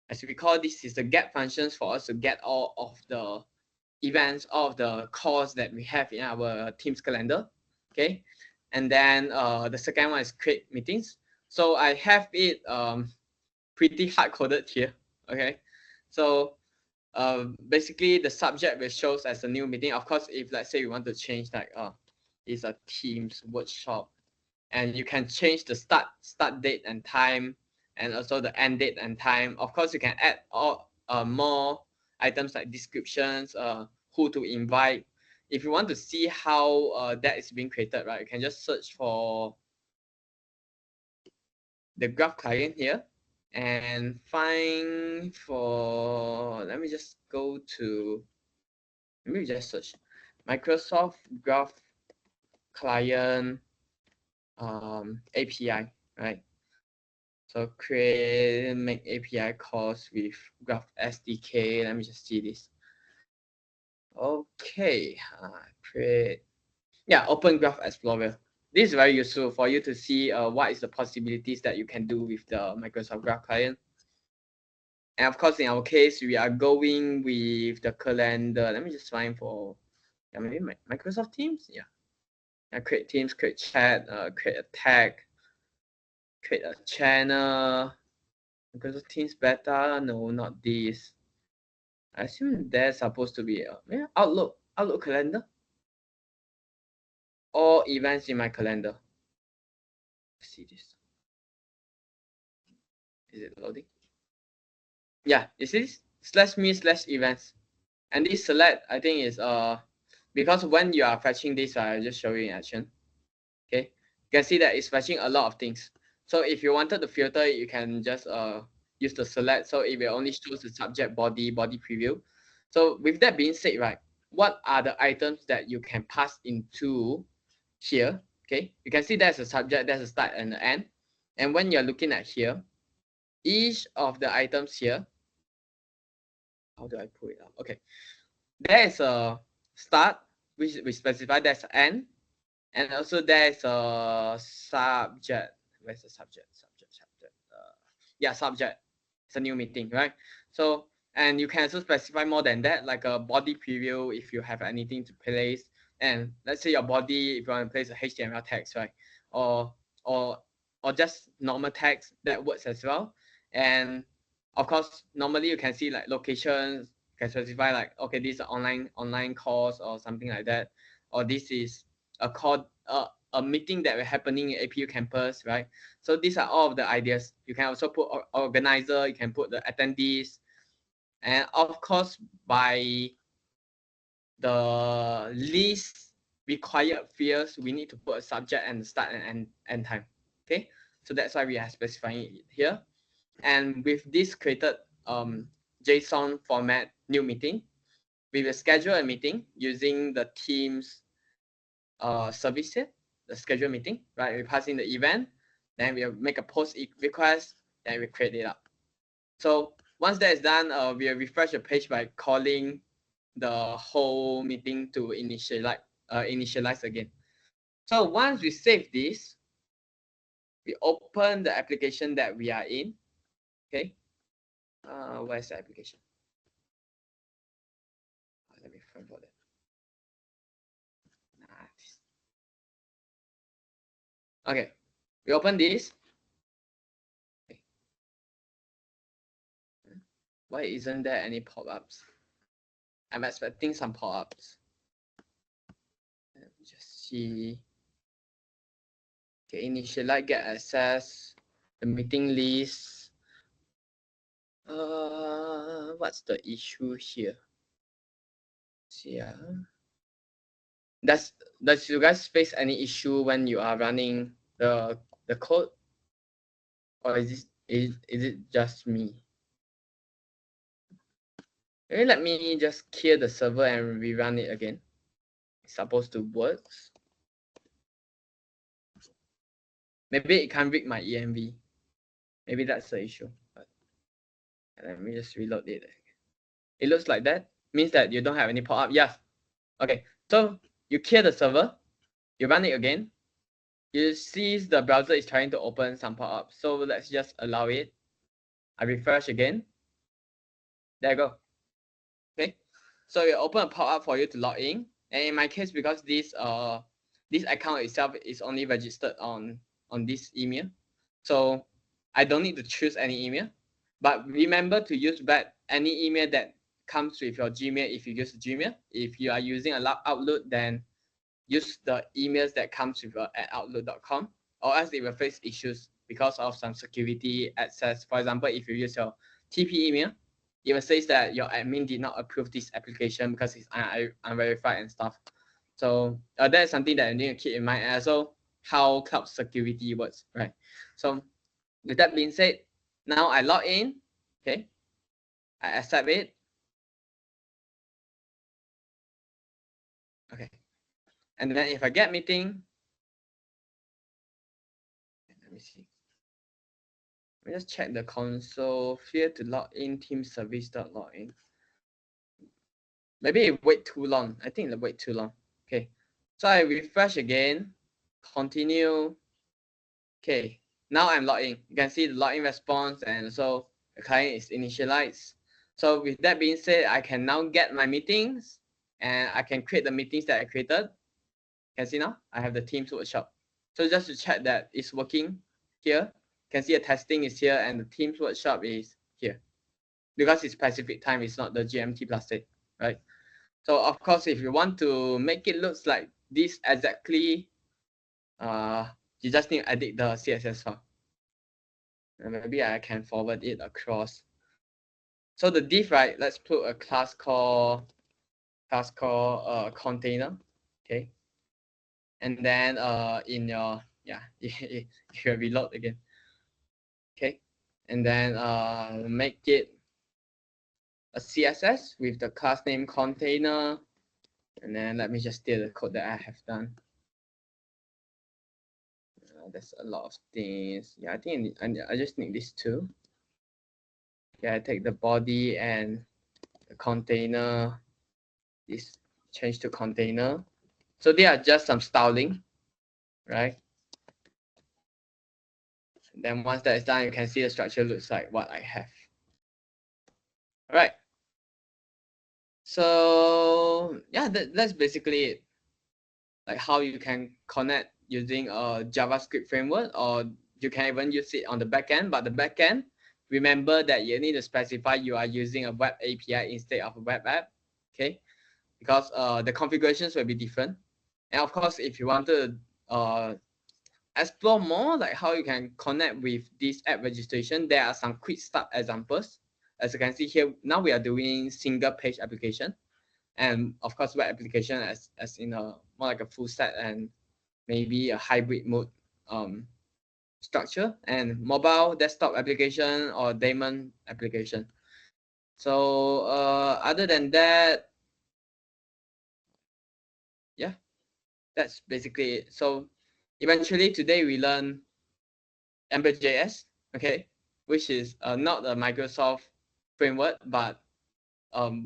As we call this is the get functions for us to get all of the events, all of the calls that we have in our Teams calendar. Okay, and then the second one is create meetings. So I have it pretty hard coded here. Okay, so basically the subject will shows as a new meeting. Of course, if let's say we want to change like it's a Teams workshop, and you can change the start date and time, and also the end date and time. Of course, you can add all more items like descriptions, who to invite. If you want to see how that is being created, right, you can just search for the graph client here and find for, let me just go to, let me just search Microsoft Graph Client API, right? So make API calls with Graph SDK. Let me just see this. Okay, create, yeah, open Graph Explorer. This is very useful for you to see what is the possibilities that you can do with the Microsoft Graph Client. And of course, in our case, we are going with the calendar. Let me just find for, yeah, maybe Microsoft Teams. Yeah, create Teams, create chat, create a tag, create a channel. Microsoft Teams beta. No, not this. I assume there's supposed to be a, yeah, Outlook calendar. All events in my calendar. Let's see this. Is it loading? Yeah, you see this? /me/events. And this select, I think is because when you are fetching this, I'll just show you in action. Okay, you can see that it's fetching a lot of things. So if you wanted to filter it, you can just use the select. So it will only shows the subject, body preview. So with that being said, right, what are the items that you can pass into here? Okay, you can see there's a subject, there's a start and an end. And when you're looking at here, each of the items here, how do I put it up? Okay, there is a start, which we specify there's an end, and also there's a subject. Where's the subject? Yeah, subject. It's a new meeting, right? So, and you can also specify more than that, like a body preview if you have anything to place. And let's say your body, if you want to place a HTML text, right? Or or or just normal text that works as well. And of course, normally you can see like locations, you can specify like, okay, this is an online course or something like that, or this is a call a meeting that we're happening in APU campus, right? So these are all of the ideas. You can also put organizer, you can put the attendees, and of course, by the least required fields, we need to put a subject and start and end time. Okay, so that's why we are specifying it here. And with this created JSON format new meeting, we will schedule a meeting using the Teams service here, the schedule meeting, right? We pass in the event, then we'll make a post request, then we create it up. So once that is done, we'll refresh the page by calling the whole meeting to initialize again. So once we save this, we open the application that we are in. Okay, where's the application? Let me find for that. Nice. Okay, we open this. Okay. Why isn't there any pop-ups? I'm expecting some pop-ups. Let me just see. Okay, initialize, get access, the meeting list. What's the issue here? Yeah. Does you guys face any issue when you are running the code, or is it just me? Maybe let me just clear the server and rerun it again. It's supposed to work. Maybe it can't read my env. Maybe that's the issue. But let me just reload it. It looks like that. Means that you don't have any pop-up. Yes. Okay. So you clear the server, you run it again. You see the browser is trying to open some pop-up. So let's just allow it. I refresh again. There you go. Okay. So you open a pop-up for you to log in. And in my case, because this account itself is only registered on this email, so I don't need to choose any email. But remember to use back any email that comes with your Gmail if you use Gmail. If you are using a Outlook, then use the emails that comes with at outlook.com, or else it will face issues because of some security access. For example, if you use your TP email, it will say that your admin did not approve this application because it's unverified and stuff. So that is something that you need to keep in mind, and also how cloud security works, right? So with that being said, now I log in, okay, I accept it. Okay, and then if I get meeting, let me see. Let me just check the console. Fail to log in, team service.login. Maybe it wait too long. I think it wait too long. Okay, so I refresh again, continue. Okay, now I'm logged in. You can see the login response, and so the client is initialized. So with that being said, I can now get my meetings, and I can create the meetings that I created. You can see now I have the Teams workshop. So just to check that it's working here, you can see the testing is here and the Teams workshop is here. Because it's Pacific time, it's not the GMT plus 8, right? So of course, if you want to make it look like this exactly, you just need to edit the CSS file. And maybe I can forward it across. So the div, right? Let's put a class called container, okay? And then in your you reload again, okay? And then make it a CSS with the class name container. And then let me just steal the code that I have done. There's a lot of things. Yeah, I think I just need this too. Okay, I take the body and the container. This change to container. So they are just some styling, right? And then once that is done, you can see the structure looks like what I have. All right. So yeah, that's basically it. Like how you can connect using a JavaScript framework, or you can even use it on the backend. But the backend, remember that you need to specify you are using a web API instead of a web app, okay? Because the configurations will be different. And of course, if you want to explore more, like how you can connect with this app registration, there are some quick start examples. As you can see here, now we are doing single page application, and of course web application as in a more like a full stack and maybe a hybrid mode structure, and mobile desktop application or daemon application. So other than that, yeah, that's basically it. So eventually today we learn Ember.js, okay, which is not a Microsoft framework, but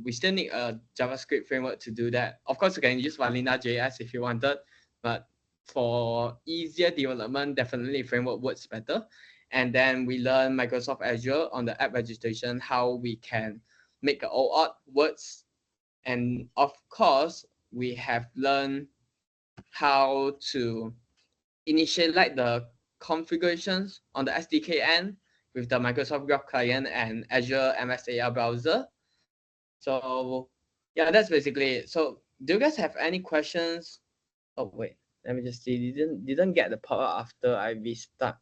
we still need a JavaScript framework to do that. Of course, you can use Vanilla.js if you wanted, but for easier development, definitely framework works better. And then we learn Microsoft Azure on the app registration, how we can make an OAuth works. And of course, we have learned how to initialize the configurations on the SDK end with the Microsoft Graph Client and Azure MSAR browser. So yeah, that's basically it. So do you guys have any questions? Oh wait, let me just see. Didn't get the power after I restart.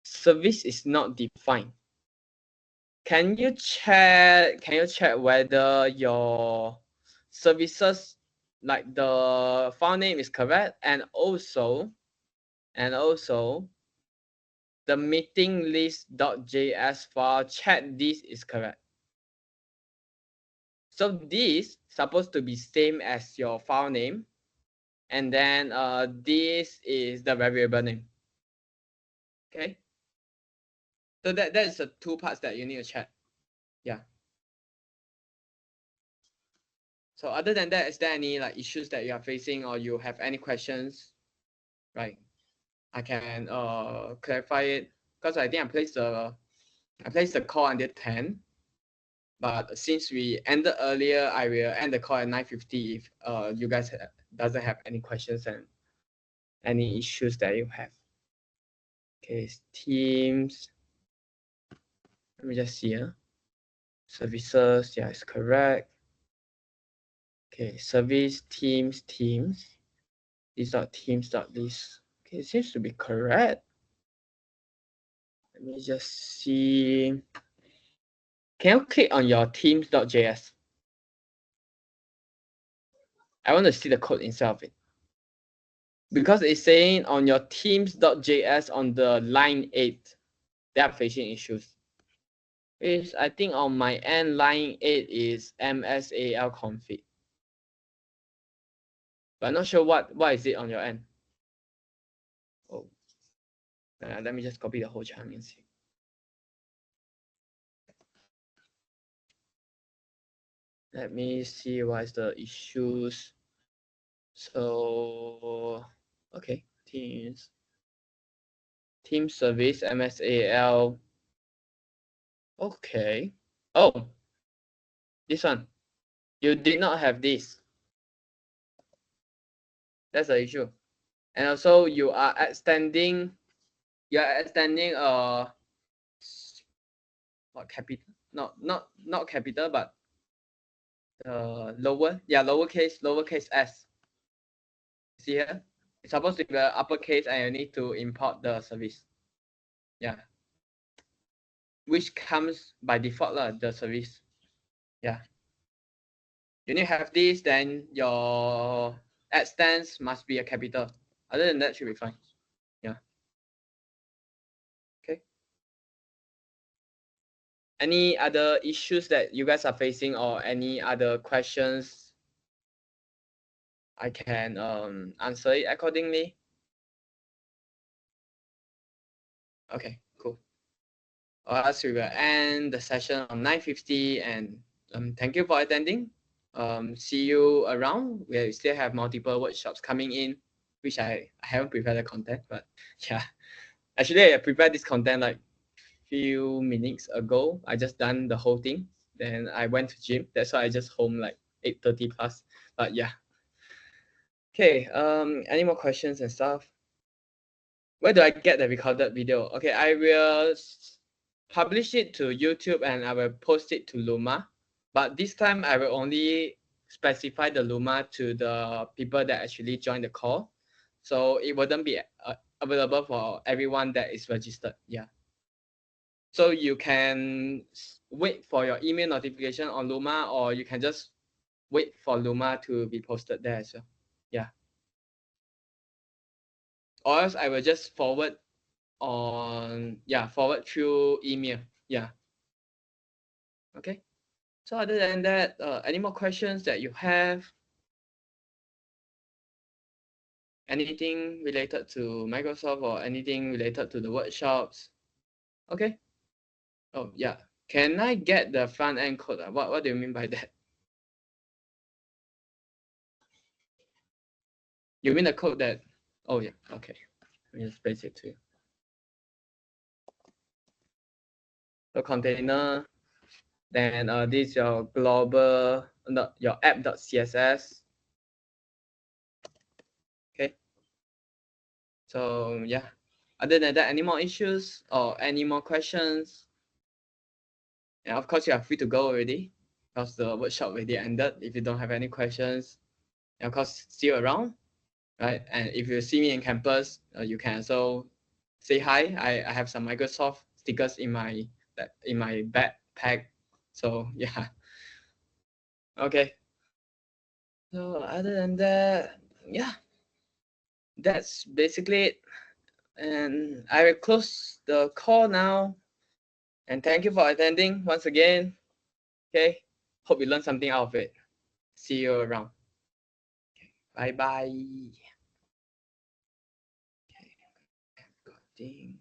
Service is not defined. Can you check whether your services, like the file name, is correct, and also the meeting list.js file, check this is correct. So this supposed to be same as your file name, and then this is the variable name. Okay. So that is the two parts that you need to check. Yeah. So other than that, is there any like issues that you are facing, or you have any questions? Right. I can clarify it, because I think I placed the call until 10. But since we ended earlier, I will end the call at 9:50 if you guys doesn't have any questions and any issues that you have. Okay, Teams. Let me just see. Services, yeah, it's correct. Okay, service, teams. These are teams.list. Okay, it seems to be correct. Let me just see. Can you click on your teams.js? I want to see the code inside of it. Because it's saying on your teams.js on the line 8, they are facing issues. Which I think on my end, line 8 is MSAL config. But I'm not sure what is it on your end. Oh, let me just copy the whole chunk and see. Let me see what is the issues. So, okay, team service MSAL. Okay. Oh, this one. You did not have this. That's the issue. And also you are extending what capital? Not capital, but lowercase s. See here? It's supposed to be uppercase and you need to import the service. Yeah. Which comes by default, the service. Yeah. You need to have this, then your extends must be a capital. Other than that, should be fine. Yeah. Okay. Any other issues that you guys are facing or any other questions? I can answer it accordingly. Okay, cool. Or else we will end the session on 9:50 and thank you for attending. See you around. We still have multiple workshops coming in, which I haven't prepared the content, but yeah. Actually, I prepared this content like few minutes ago. I just done the whole thing. Then I went to gym. That's why I just home like 8:30 plus. But yeah. Okay. Any more questions and stuff? Where do I get the recorded video? Okay, I will publish it to YouTube and I will post it to Luma. But this time I will only specify the Luma to the people that actually join the call. So it wouldn't be available for everyone that is registered. Yeah. So you can wait for your email notification on Luma, or you can just wait for Luma to be posted there as well. Yeah. Or else I will just forward through email. Yeah. Okay. So other than that, any more questions that you have? Anything related to Microsoft or anything related to the workshops? Okay. Oh yeah. Can I get the front end code? What do you mean by that? You mean the code that? Oh yeah. Okay. Let me just paste it to you. The container. Then this is your global, your app.css. Okay. So yeah. Other than that, any more issues or any more questions? And of course, you are free to go already because the workshop already ended. If you don't have any questions, and of course, still around, right? And if you see me in campus, you can also say hi. I have some Microsoft stickers in my backpack. So yeah. Okay. So other than that, yeah, that's basically it. And I will close the call now. And thank you for attending once again. Okay. Hope you learned something out of it. See you around. Bye bye. Okay.